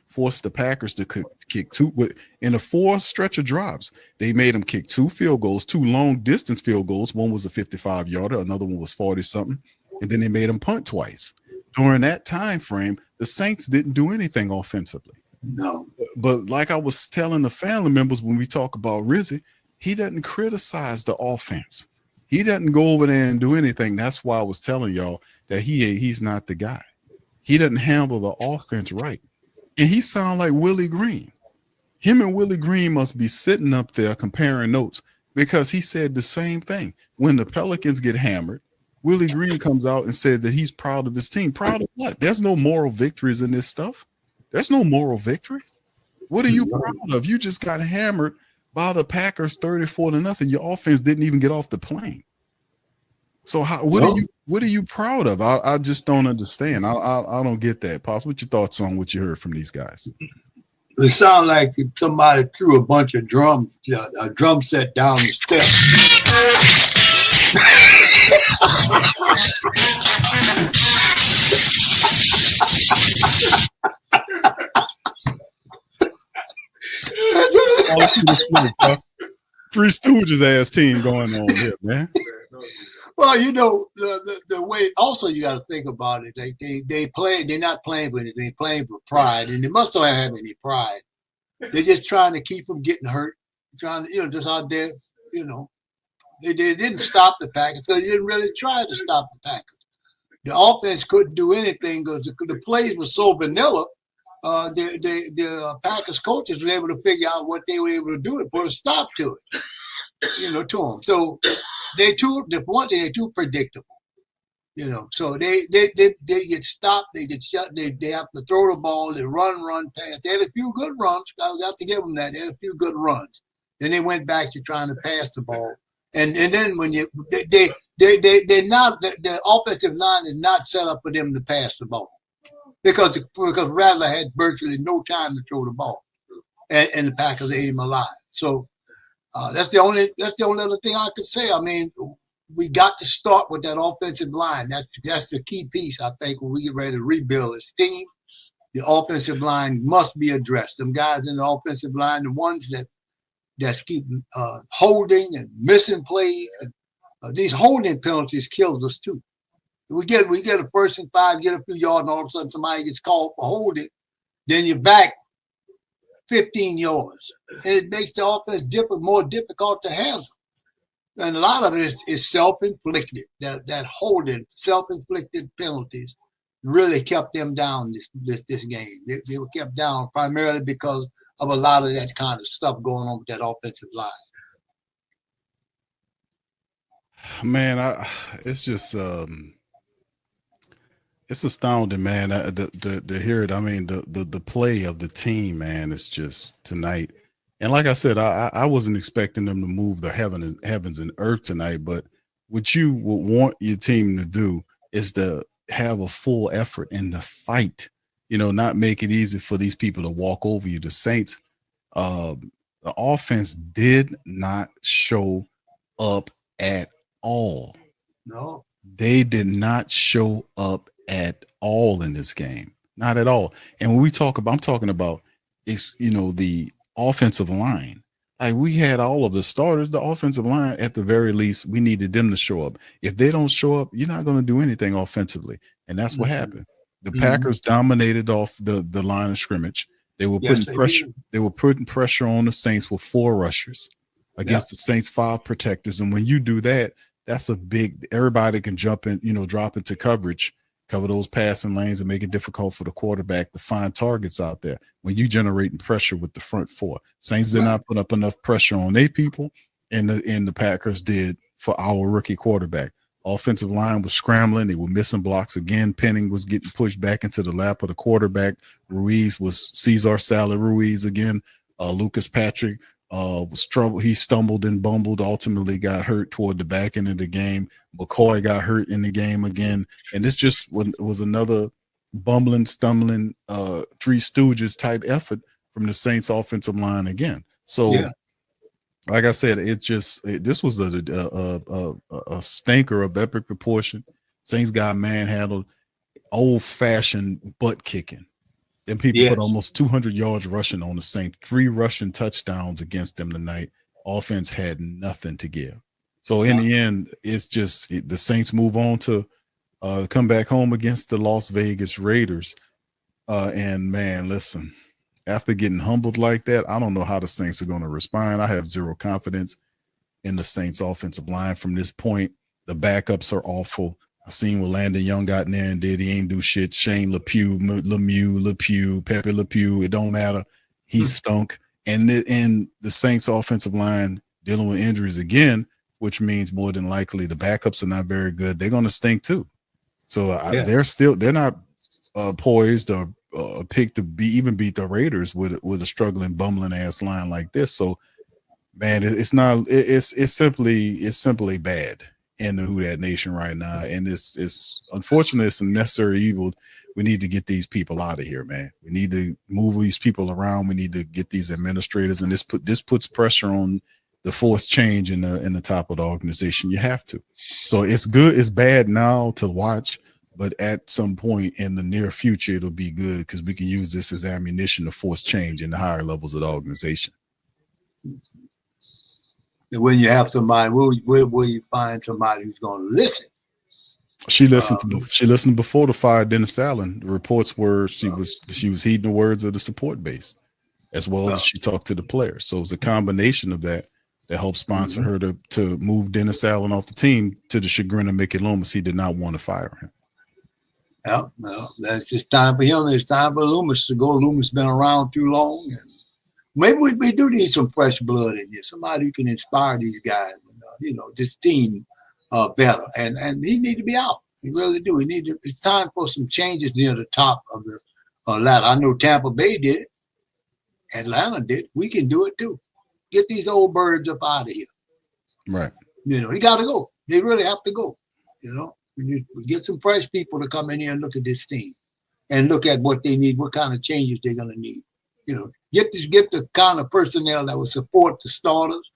force the Packers to kick 2 in a 4 stretch of drives. They made them kick 2 field goals, 2 long distance field goals. One was a 55-yarder, another one was 40 something, and then they made them punt twice. During that time frame, the Saints didn't do anything offensively. No. But like I was telling the family members when we talk about Rizzi, he doesn't criticize the offense. He doesn't go over there and do anything. That's why I was telling y'all that he's not the guy. He doesn't handle the offense right. And he sounds like Willie Green. Him and Willie Green must be sitting up there comparing notes because he said the same thing. When the Pelicans get hammered, Willie Green comes out and said that he's proud of his team. Proud of what? There's no moral victories in this stuff. There's no moral victories. What are you proud of? You just got hammered by the Packers 34-0. Your offense didn't even get off the plane. So what are you proud of? I just don't understand. I don't get that. Pops, what's your thoughts on what you heard from these guys? It sounds like somebody threw a bunch of drums, a drum set down the steps. Three Stooges ass team going on here, man. Well, you know, the way also you got to think about it. They play. They're not playing for anything. They're playing for pride, and they must not have any pride. They're just trying to keep them getting hurt. Trying to, just out there, they didn't stop the Packers, so they didn't really try to stop the Packers. The offense couldn't do anything because the plays were so vanilla. The Packers coaches were able to figure out what they were able to do and put a stop to it. To them. So they're too predictable. So they get stopped, they get shut, they have to throw the ball, they run, pass. They had a few good runs. I have to give them that. They had a few good runs. Then they went back to trying to pass the ball. And then when they're not, the offensive line is not set up for them to pass the ball. Because Rattler had virtually no time to throw the ball. And the Packers ate him alive. So that's the only other thing I could say. I mean, we got to start with that offensive line. That's the key piece, I think, when we get ready to rebuild this team. The offensive line must be addressed. Them guys in the offensive line, the ones that's keeping holding and missing plays. And, these holding penalties kills us too. We get a first and 5, get a few yards, and all of a sudden somebody gets called for holding. Then you're back 15 yards. And it makes the offense more difficult to handle. And a lot of it is self-inflicted. That holding, self-inflicted penalties really kept them down this game. They were kept down primarily because of a lot of that kind of stuff going on with that offensive line. Man, it's just It's astounding, man. To hear it. I mean, the play of the team, man, is just tonight. And like I said, I wasn't expecting them to move the heavens and earth tonight. But what you would want your team to do is to have a full effort and to fight. You know, not make it easy for these people to walk over you. The Saints, uh, the offense did not show up at all. No. They did not show up at all in this game. Not at all. And when we talk about, I'm talking about it's, the offensive line. Like we had all of the starters, the offensive line, at the very least, we needed them to show up. If they don't show up, you're not going to do anything offensively. And that's what happened. The Packers dominated off the line of scrimmage. They were putting pressure. They were putting pressure on the Saints with 4 rushers against the Saints 5 protectors. And when you do that, that's a big, everybody can jump in, drop into coverage, cover those passing lanes and make it difficult for the quarterback to find targets out there when you generating pressure with the front 4. Saints did not put up enough pressure on their people, and the Packers did for our rookie quarterback. Offensive line was scrambling. They were missing blocks again. Penning was getting pushed back into the lap of the quarterback. Ruiz was Cesar Salad Ruiz again. Lucas Patrick was trouble. He stumbled and bumbled, ultimately got hurt toward the back end of the game. McCoy got hurt in the game again. And this just was another bumbling, stumbling, Three Stooges type effort from the Saints offensive line again. So, like I said, this was a stinker of epic proportion. Saints got manhandled, old-fashioned butt kicking. And people put almost 200 yards rushing on the Saints, 3 rushing touchdowns against them tonight. Offense had nothing to give. So in the end, it's just the Saints move on to come back home against the Las Vegas Raiders. And man, listen, after getting humbled like that, I don't know how the Saints are going to respond. I have zero confidence in the Saints offensive line from this point. The backups are awful. I seen what Landon Young got in there and did. He ain't do shit. Shane Lemieux, Pepe Le Pew. It don't matter. He stunk. And the Saints offensive line dealing with injuries again, which means more than likely the backups are not very good. They're going to stink too. So they're not poised or picked to beat the Raiders with a struggling, bumbling ass line like this. So, man, it's simply bad in the Who Dat Nation right now, and it's unfortunate. It's a necessary evil. We need to get these people out of here, man. We need to move these people around. We need to get these administrators, and this puts pressure on the forced change in the top of the organization. You have to. So it's good. It's bad now to watch, but at some point in the near future, it'll be good because we can use this as ammunition to force change in the higher levels of the organization. And when you have somebody, will you find somebody who's going to listen? She listened before to fire Dennis Allen. The reports were she was heeding the words of the support base, as well as she talked to the players. So it was a combination of that helped sponsor her to move Dennis Allen off the team, to the chagrin of Mickey Loomis. He did not want to fire him. Well, that's just time for him. It's time for Loomis to go. Loomis been around too long, and maybe we do need some fresh blood in here. Somebody who can inspire these guys. This team better, and he need to be out. He really do. It's time for some changes near the top of the ladder. I know Tampa Bay did it. Atlanta did. We can do it too. Get these old birds up out of here. Right. He got to go. They really have to go. We get some fresh people to come in here and look at this team and look at what they need, what kind of changes they're going to need. Get the kind of personnel that will support the starters,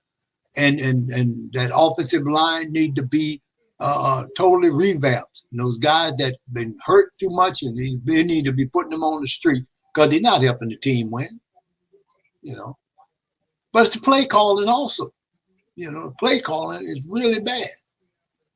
and that offensive line need to be totally revamped. And those guys that been hurt too much, and they need to be putting them on the street because they're not helping the team win. But it's the play calling also. Play calling is really bad.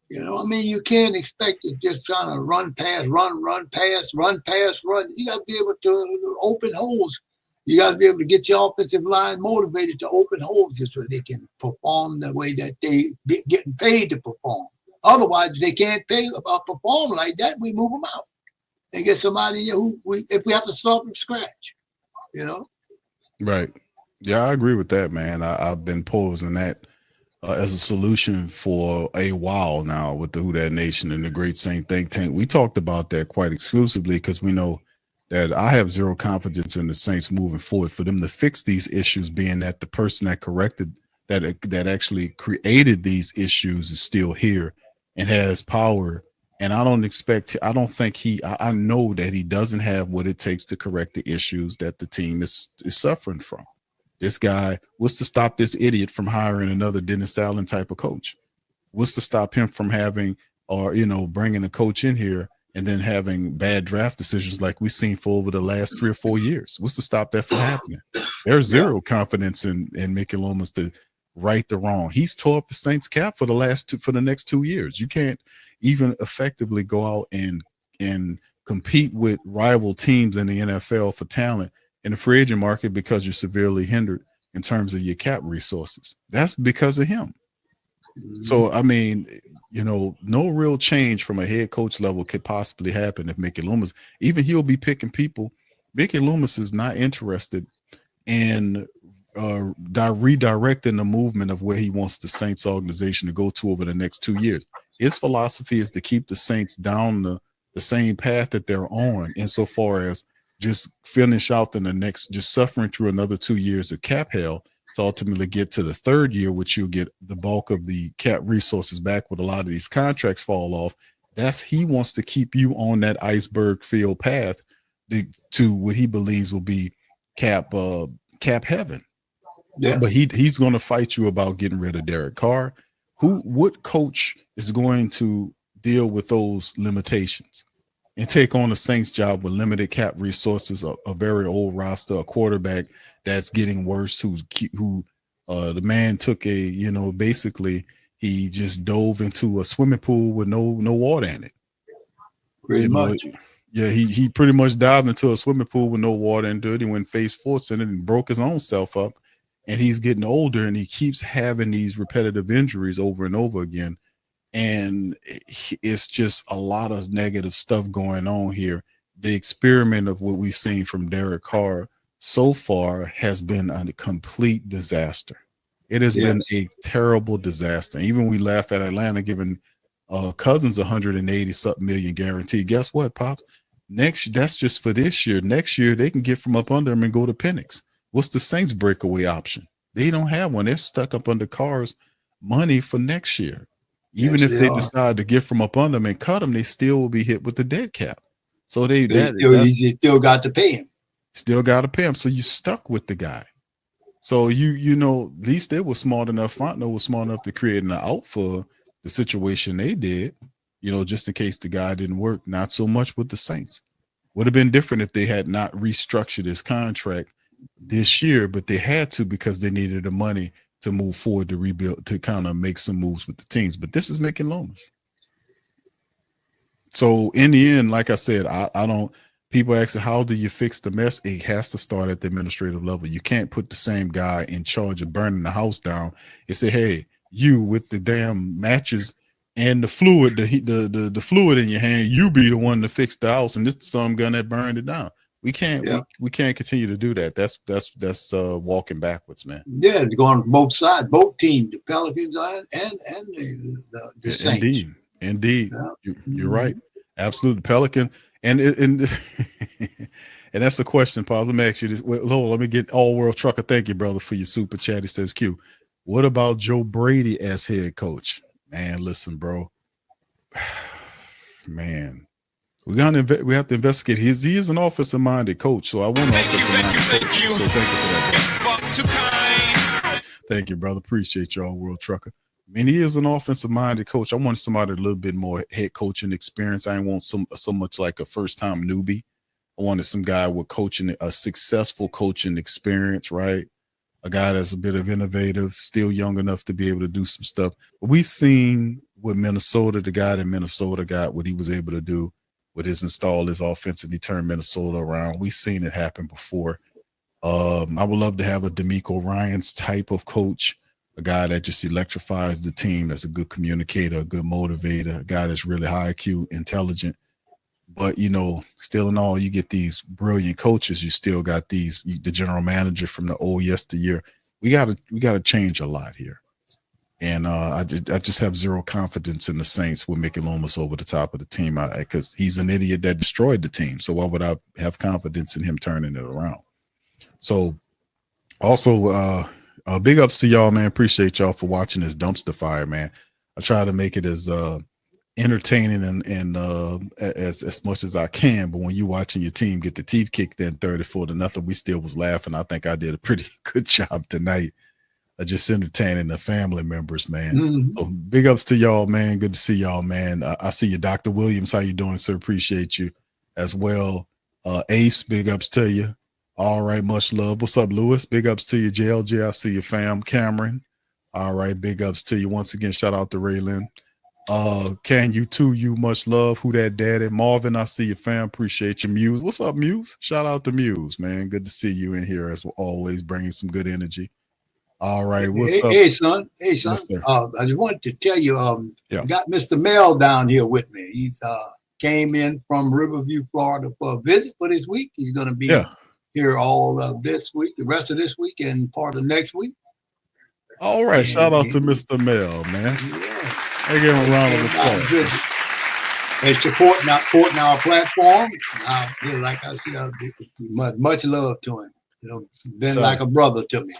You can't expect to just trying to run pass, run pass. You got to be able to open holes. You got to be able to get your offensive line motivated to open holes so they can perform the way that they getting paid to perform. Otherwise, if they can't perform like that, we move them out and get somebody if we have to start from scratch. Right. Yeah, I agree with that, man. I've been posing that as a solution for a while now with the Who Dat Nation and the Great Saint Think Tank. We talked about that quite exclusively because we know that I have zero confidence in the Saints moving forward for them to fix these issues, being that the person that corrected that actually created these issues is still here and has power. And I don't think I know that he doesn't have what it takes to correct the issues that the team is suffering from. This guy, what's to stop this idiot from hiring another Dennis Allen type of coach? What's to stop him from having, or, bringing a coach in here and then having bad draft decisions like we've seen for over the last 3 or 4 years? What's to stop that from happening? There's zero confidence in Mickey Loomis to right the wrong. He's tore up the Saints cap for the next 2 years. You can't even effectively go out and compete with rival teams in the NFL for talent in the free agent market because you're severely hindered in terms of your cap resources. That's because of him. So, I mean, no real change from a head coach level could possibly happen if Mickey Loomis, even he'll be picking people. Mickey Loomis is not interested in redirecting the movement of where he wants the Saints organization to go to over the next 2 years. His philosophy is to keep the Saints down the same path that they're on, insofar as just finish out just suffering through another 2 years of cap hell to ultimately get to the third year, which you'll get the bulk of the cap resources back with a lot of these contracts fall off. He wants to keep you on that iceberg field path to what he believes will be cap heaven. Yeah. But he's going to fight you about getting rid of Derek Carr. What coach is going to deal with those limitations and take on the Saints job with limited cap resources, a very old roster, a quarterback that's getting worse, who the man took basically he just dove into a swimming pool with no water in it. Pretty much. Yeah, he pretty much dived into a swimming pool with no water into it. He went face first in it and broke his own self up. And he's getting older and he keeps having these repetitive injuries over and over again. And it's just a lot of negative stuff going on here. The experiment of what we've seen from Derek Carr so far has been a complete disaster. It has been a terrible disaster. Even we laugh at Atlanta giving Cousins 180-something million guaranteed. Guess what, Pops? That's just for this year. Next year, they can get from up under him and go to Penix. What's the Saints breakaway option? They don't have one. They're stuck up under Carr's money for next year. Even if they decide to get from up under them and cut them, they still will be hit with the dead cap. So you still got to pay him. Still got to pay him. So you stuck with the guy. So at least they were smart enough. Fontenot was smart enough to create an out for the situation they did. Just in case the guy didn't work. Not so much with the Saints. Would have been different if they had not restructured his contract this year, but they had to because they needed the money to move forward to rebuild, to kind of make some moves with the teams. But this is Mickey Loomis. So in the end, like I said, I don't. People ask, how do you fix the mess? It has to start at the administrative level. You can't put the same guy in charge of burning the house down and say, "Hey, you with the damn matches and the fluid, the fluid in your hand, you be the one to fix the house, and this is some gun that burned it down." We can't we can't continue to do that. That's walking backwards, man. Yeah, it's going on both sides, both teams, the Pelicans and the Saints. Indeed. Yeah. You're right. Absolutely. Pelican. And and that's a question, Paul. Let me ask you this. Let me get All World Trucker. Thank you, brother, for your super chat. He says, Q, what about Joe Brady as head coach? Man, listen, bro. Man. We have to investigate. He is an offensive-minded coach, so I want an offensive-minded coach. So thank you for that, brother. Thank you, brother. Appreciate you, All World Trucker. I mean, he is an offensive-minded coach. I want somebody a little bit more head coaching experience. I didn't want so much like a first-time newbie. I wanted some guy with a successful coaching experience, right? A guy that's a bit of innovative, still young enough to be able to do some stuff. But we've seen with Minnesota, the guy that Minnesota got, what he was able to do with his offense, and he turned Minnesota around. We've seen it happen before. I would love to have a D'Amico Ryans type of coach, a guy that just electrifies the team, that's a good communicator, a good motivator, a guy that's really high IQ, intelligent. But, still in all, you get these brilliant coaches. You still got the general manager from the old yesteryear. We got to change a lot here. And I just have zero confidence in the Saints with Mickey Loomis over the top of the team because he's an idiot that destroyed the team. So why would I have confidence in him turning it around? So also, big ups to y'all, man. Appreciate y'all for watching this dumpster fire, man. I try to make it as entertaining and as much as I can. But when you watching your team get the teeth kicked in 34-0, we still was laughing. I think I did a pretty good job tonight. Just entertaining the family members, man. Mhm. So big ups to y'all, man. Good to see y'all, man. I see you, Dr. Williams. How you doing, sir? Appreciate you as well. Ace, big ups to you. All right, much love. What's up, Lewis? Big ups to you, JLJ. I see you, fam. Cameron. All right, big ups to you. Once again, shout out to Raylan. Can you too, you much love. Who that daddy? Marvin, I see you, fam. Appreciate you, Muse. What's up, Muse? Shout out to Muse, man. Good to see you in here as always, bringing some good energy. All right, what's up? Hey, son. Hey, son. Yes, sir. I just wanted to tell you, Yeah. got Mr. Mel down here with me. He's came in from Riverview, Florida for a visit for this week. He's going to be here all of this week, the rest of this week, and part of next week. All right, shout out to Mr. Mel, man. Yeah. I give him a round of applause. They supporting our platform. I feel like I said, much love to him. You know, been like a brother to me.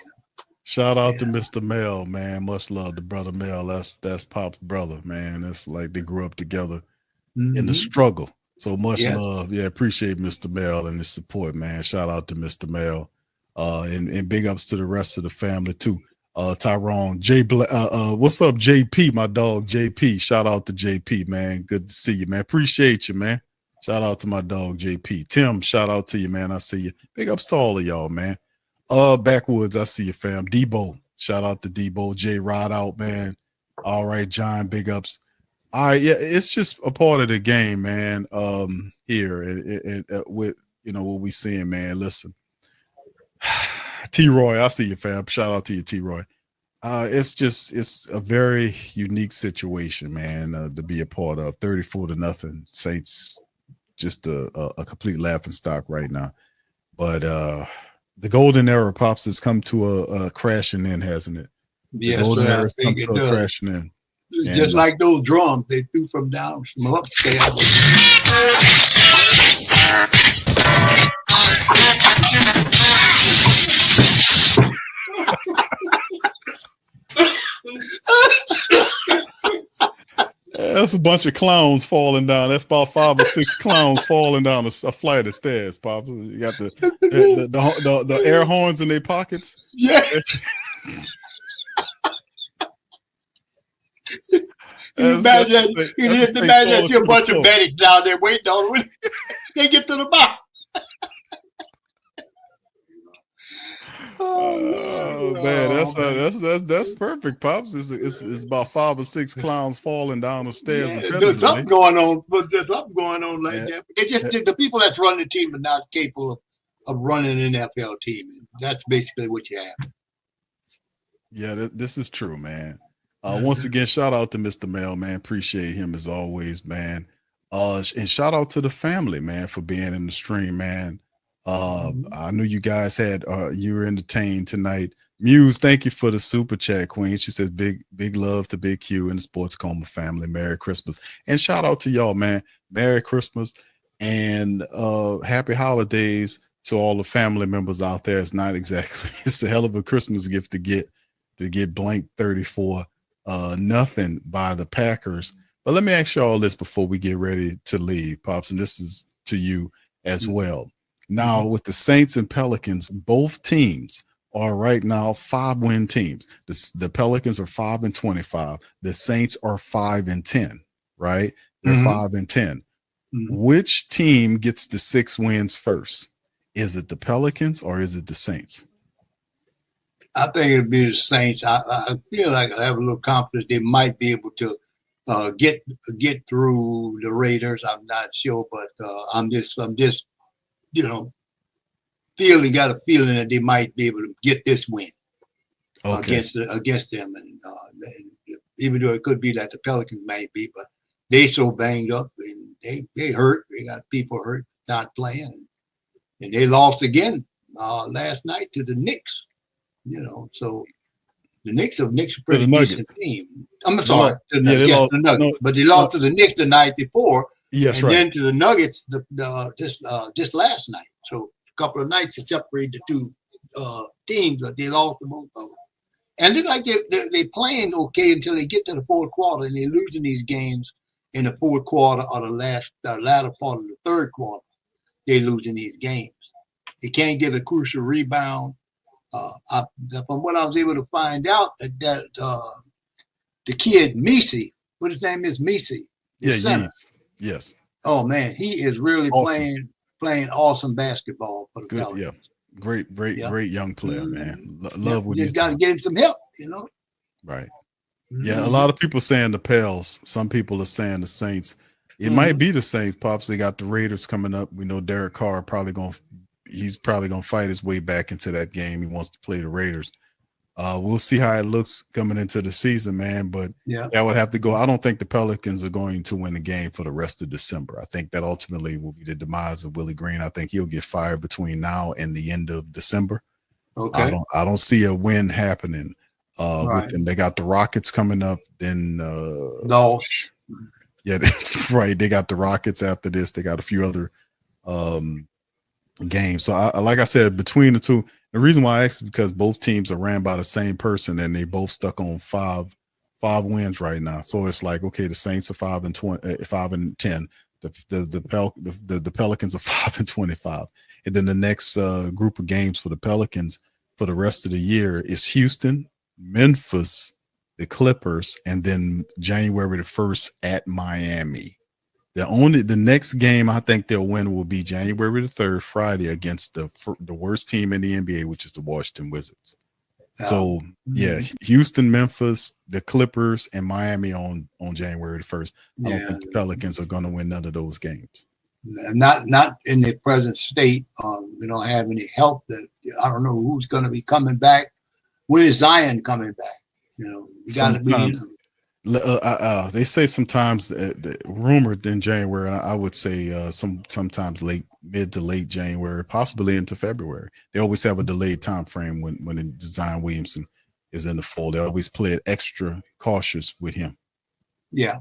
Shout out to Mr. Mel, man. Much love to brother Mel. That's Pop's brother, man. It's like they grew up together in the struggle. So much love. Yeah, appreciate Mr. Mel and his support, man. Shout out to Mr. Mel. And big ups to the rest of the family too. Tyrone, what's up, JP, my dog, JP? Shout out to JP, man. Good to see you, man. Appreciate you, man. Shout out to my dog, JP. Tim, shout out to you, man. I see you. Big ups to all of y'all, man. Backwoods, I see you, fam. Debo, shout out to Debo. J Rod out, man. All right, John, big ups. All right, yeah, it's just a part of the game, man. Here with what we seeing, man. Listen, T-Roy, I see you, fam. Shout out to you, T-Roy. It's a very unique situation, man, to be a part of. 34-0. Saints just a complete laughing stock right now. But the golden era, Pops, has come to a crashing in, hasn't it? Yes, the golden sir, era I has come think to it a does. crashing in. It's And, just like those drums they threw from upstairs. That's a bunch of clowns falling down. That's about 5 or 6 clowns falling down a flight of stairs, Pops. You got the air horns in their pockets. Yeah. You imagine that you're a bunch of medics down there waiting on when they get to the bottom. Oh man, that's perfect, Pops. It's about 5 or 6 clowns falling down the stairs. Yeah, there's something going on. But there's something going on like that. It just the people that's running the team are not capable of running an NFL team. That's basically what you have. Yeah, this is true, man. Once again, shout out to Mr. Mel, man. Appreciate him as always, man. And shout out to the family, man, for being in the stream, man. I knew you guys had you were entertained tonight. Muse, thank you for the super chat, Queen. She says big love to Big Q and the Sports Coma family. Merry Christmas. And shout out to y'all, man. Merry Christmas and happy holidays to all the family members out there. It's not exactly, it's a hell of a Christmas gift to get blank 34 nothing by the Packers. But let me ask you all this before we get ready to leave, Pops, and this is to you as well. Now, with the Saints and Pelicans, both teams are right now 5-win teams. The Pelicans are 5-25. The Saints are 5-10, right? They're 5-10. Which team gets the 6 wins first? Is it the Pelicans or is it the Saints? I think it'd be the Saints. I feel like I have a little confidence they might be able to get through the Raiders. I'm not sure, but I'm just got a feeling that they might be able to get this win against them. And even though it could be that the Pelicans might be, but they so banged up and they hurt. They got people hurt, not playing, and they lost again last night to the Knicks. So The Knicks are the pretty decent Nuggets. team. I'm They sorry, lost- the yeah, they Nuggets, lost- the Nuggets, no, but they lost to the Knicks the night before, Yes, and right. then to the Nuggets just last night. So a couple of nights to separate the two teams, but they lost to both of them. And they're playing okay until they get to the fourth quarter, and they're losing these games in the fourth quarter or the latter part of the third quarter. They're losing these games. They can't get a crucial rebound. From what I was able to find out, that the kid Messi, what his name is, Messi, Yeah, center. yes. Oh man, he is really Awesome. playing awesome basketball for the Good, Pelicans. yeah. Great young player, man. Love what he's Just got to doing. get him some help, you know. Right. Yeah, a lot of people saying the Pels. Some people are saying the Saints. It might be the Saints, Pops. They got the Raiders coming up. We know Derek Carr he's probably gonna fight his way back into that game. He wants to play the Raiders. We'll see how it looks coming into the season, man. But that would have to go. I don't think the Pelicans are going to win the game for the rest of December. I think that ultimately will be the demise of Willie Green. I think he'll get fired between now and the end of December. Okay. I don't see a win happening Right. with them. They got the Rockets coming up. Then yeah, right. They got the Rockets after this. They got a few other games. So like I said, between the two, the reason why I asked is because both teams are ran by the same person, and they both stuck on five wins right now. So it's like, okay, the Saints are 5-10. The Pelicans are 5-25, and then the next group of games for the Pelicans for the rest of the year is Houston, Memphis, the Clippers, and then January the 1st at Miami. The next game I think they'll win will be January the 3rd, Friday, against the worst team in the NBA, which is the Washington Wizards. So yeah, Houston, Memphis, the Clippers, and Miami on January the 1st. I don't think the Pelicans are going to win none of those games. Not in their present state. We don't have any help. That I don't know who's going to be coming back. When is Zion coming back? You know, you got to be. They say sometimes rumored in January, and I would say sometimes mid to late January, possibly into February. They always have a delayed time frame when Zion Williamson is in the fold. They always play it extra cautious with him. Yeah.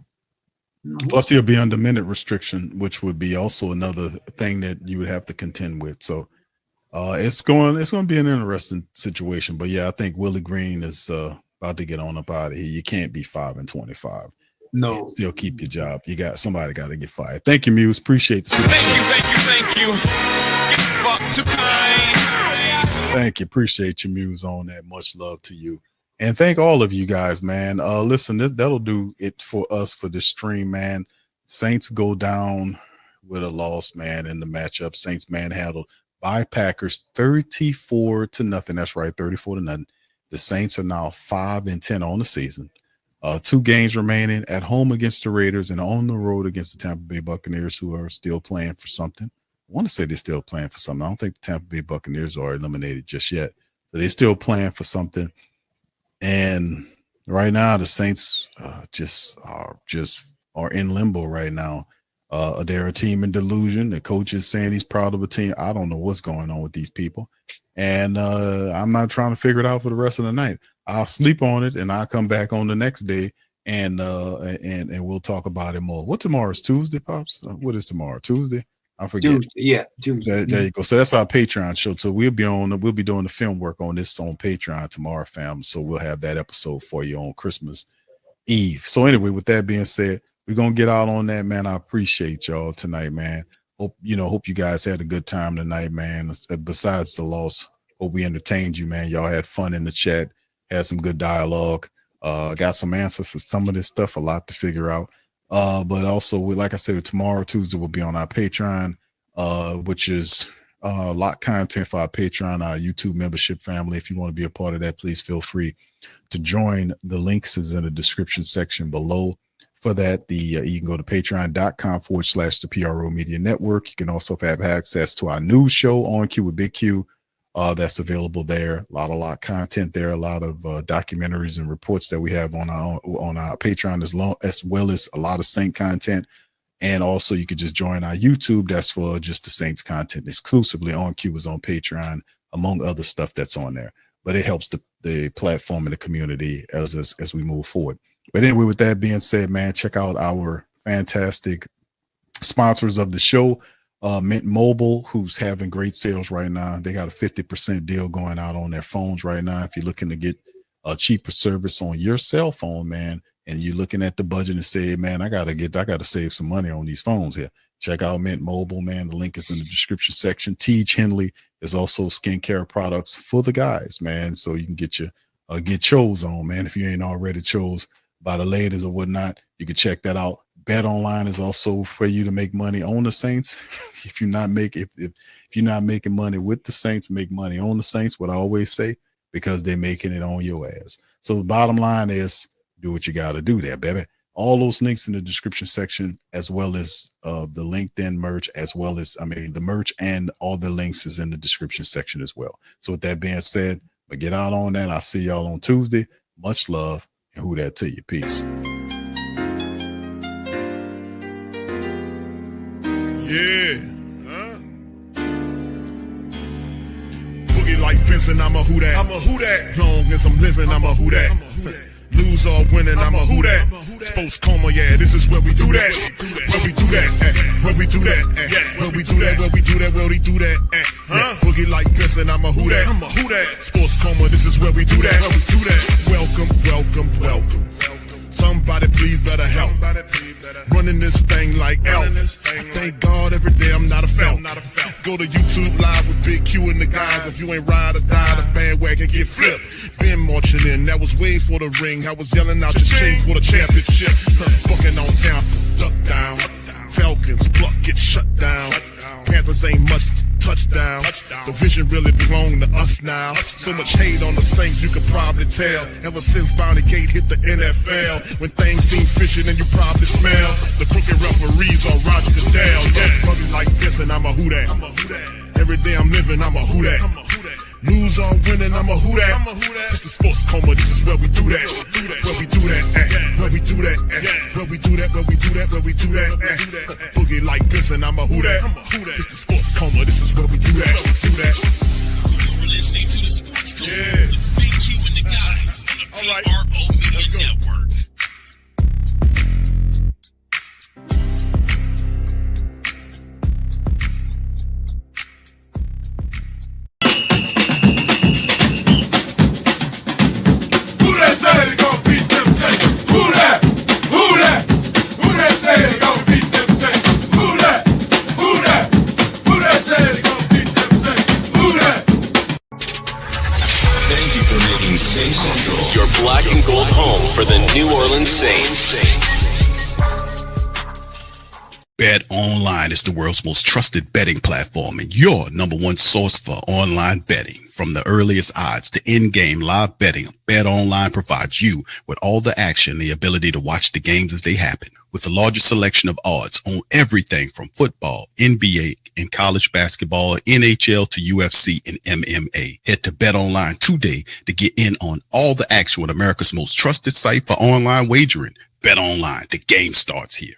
Plus, he'll be under minute restriction, which would be also another thing that you would have to contend with. So it's going to be an interesting situation. But yeah, I think Willie Green is about to get on up out of here. You can't be 5-25. No. And still keep your job. Somebody got to get fired. Thank you, Muse. Appreciate the super chat. Thank you. Fuck too kind. Thank you. Appreciate your, Muse, on that. Much love to you. And thank all of you guys, man. Listen, that'll do it for us for this stream, man. Saints go down with a loss, man, in the matchup. Saints manhandled by Packers 34-0. That's right, 34-0. The Saints are now 5-10 on the season. 2 games remaining at home against the Raiders and on the road against the Tampa Bay Buccaneers, who are still playing for something. I want to say they're still playing for something. I don't think the Tampa Bay Buccaneers are eliminated just yet. So they're still playing for something. And right now, the Saints are in limbo right now. They're a team in delusion. The coach is saying he's proud of a team. I don't know what's going on with these people. And I'm not trying to figure it out for the rest of the night. I'll sleep on it, and I'll come back on the next day, and we'll talk about it more. What tomorrow is Tuesday, Pops? What is tomorrow? Tuesday? I forget. Tuesday. There you go. So that's our Patreon show. So we'll be doing the film work on this on Patreon tomorrow, fam. So we'll have that episode for you on Christmas Eve. So anyway, with that being said, we're gonna get out on that, man. I appreciate y'all tonight, man. Hope you guys had a good time tonight, man. Besides the loss, hope we entertained you, man. Y'all had fun in the chat, had some good dialogue, got some answers to some of this stuff, a lot to figure out. But also, like I said, tomorrow, Tuesday, will be on our Patreon, which is a lot of content for our Patreon, our YouTube membership family. If you want to be a part of that, please feel free to join. The links is in the description section below. For that, you can go to patreon.com/the PRO Media Network. You can also have access to our news show, On Q with Big Q. That's available there. A lot of content there, a lot of documentaries and reports that we have on our Patreon, as well as a lot of Saint content. And also, you could just join our YouTube. That's for just the Saints content exclusively. On Q is on Patreon, among other stuff that's on there. but it helps the platform and the community as we move forward. But anyway, with that being said, man, check out our fantastic sponsors of the show. Mint Mobile, who's having great sales right now. They got a 50% deal going out on their phones right now. If you're looking to get a cheaper service on your cell phone, man, and you're looking at the budget and say, man, I gotta save some money on these phones here. Check out Mint Mobile, man. The link is in the description section. Teach Henley is also skincare products for the guys, man. So you can get chose on, man. If you ain't already chose by the ladies or whatnot, you can check that out. Bet Online is also for you to make money on the Saints. If you're not making money with the Saints, make money on the Saints. What I always say, because they're making it on your ass. So the bottom line is, do what you got to do there, baby. All those links in the description section, as well as the LinkedIn merch, the merch and all the links is in the description section as well. So with that being said, but get out on that. I'll see y'all on Tuesday. Much love, and who that to you. Peace. Yeah. Boogie like Benson, I'm a who that. Long as I'm living, I'm a who that. Lose or winning, I'm a who that. Sports Coma, yeah, this is where we do that. Where we do that, where we do that, where we do that, where we do that, where we do that. Boogie like Benson, I'm a who that. Sports Coma, this is where we do that. Welcome. Somebody please better help. Running this thing like elf. I thank God every day I'm not a felt. Go to YouTube Live with Big Q and the guys. If you ain't ride or die, the bandwagon get flipped. Been marching in, that was way for the ring. I was yelling out your shame for the championship. Fucking on town, duck down. Falcons, pluck, get shut down. Panthers ain't much touchdown. The vision really belong to us now. So much hate on the Saints, you could probably tell. Ever since Bounty Gate hit the NFL, when things seem fishy, then you probably smell the crooked referees on Roger Goodell. Yeah, brother like this, and I'm a who that. Every day I'm living, I'm a who that. Lose or winning, I'm a who that. It's the Sports Coma, this is where we do that. Where we do that, where we do that, where we do that, where we do that, where we do that. Boogie like Benson, I'm a who that. It's the Sports Coma, this is where we do that. You're listening to the Sports Coma with Big Q and the guys on the PRO Media Network. Your black and gold home for the New Orleans Saints. Bet Online is the world's most trusted betting platform and your number one source for online betting. From the earliest odds to in-game live betting, Bet Online provides you with all the action and the ability to watch the games as they happen. With the largest selection of odds on everything from football, NBA, and college basketball, NHL to UFC and MMA. Head to Bet Online today to get in on all the action with America's most trusted site for online wagering. Bet Online, the game starts here.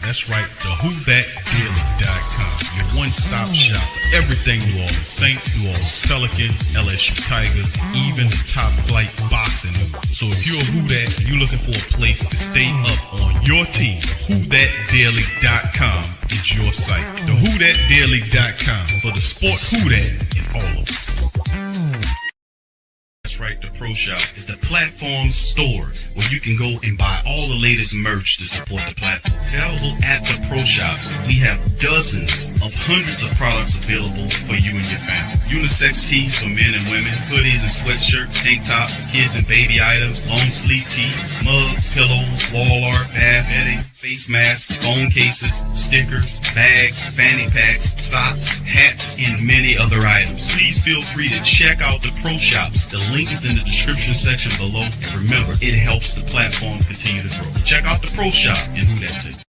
That's right, the WhoThatDaily.com. Your one-stop shop for everything New Orleans Saints, New Orleans Pelicans, LSU Tigers, even top flight boxing news. So if you're a Who That and you're looking for a place to stay up on your team, WhoThatDaily.com is your site. The WhoThatDaily.com for the sport Who That in all of us. That's right, the Pro Shop is the platform store where you can go and buy all the latest merch to support the platform. Available at the Pro Shops, we have dozens of hundreds of products available for you and your family. Unisex tees for men and women, hoodies and sweatshirts, tank tops, kids and baby items, long sleeve tees, mugs, pillows, wall art, bath bedding, face masks, phone cases, stickers, bags, fanny packs, socks, hats, and many other items. Please feel free to check out the Pro Shops. The link is in the description section below. And remember, it helps the platform continue to grow. Check out the Pro Shop and Who That too.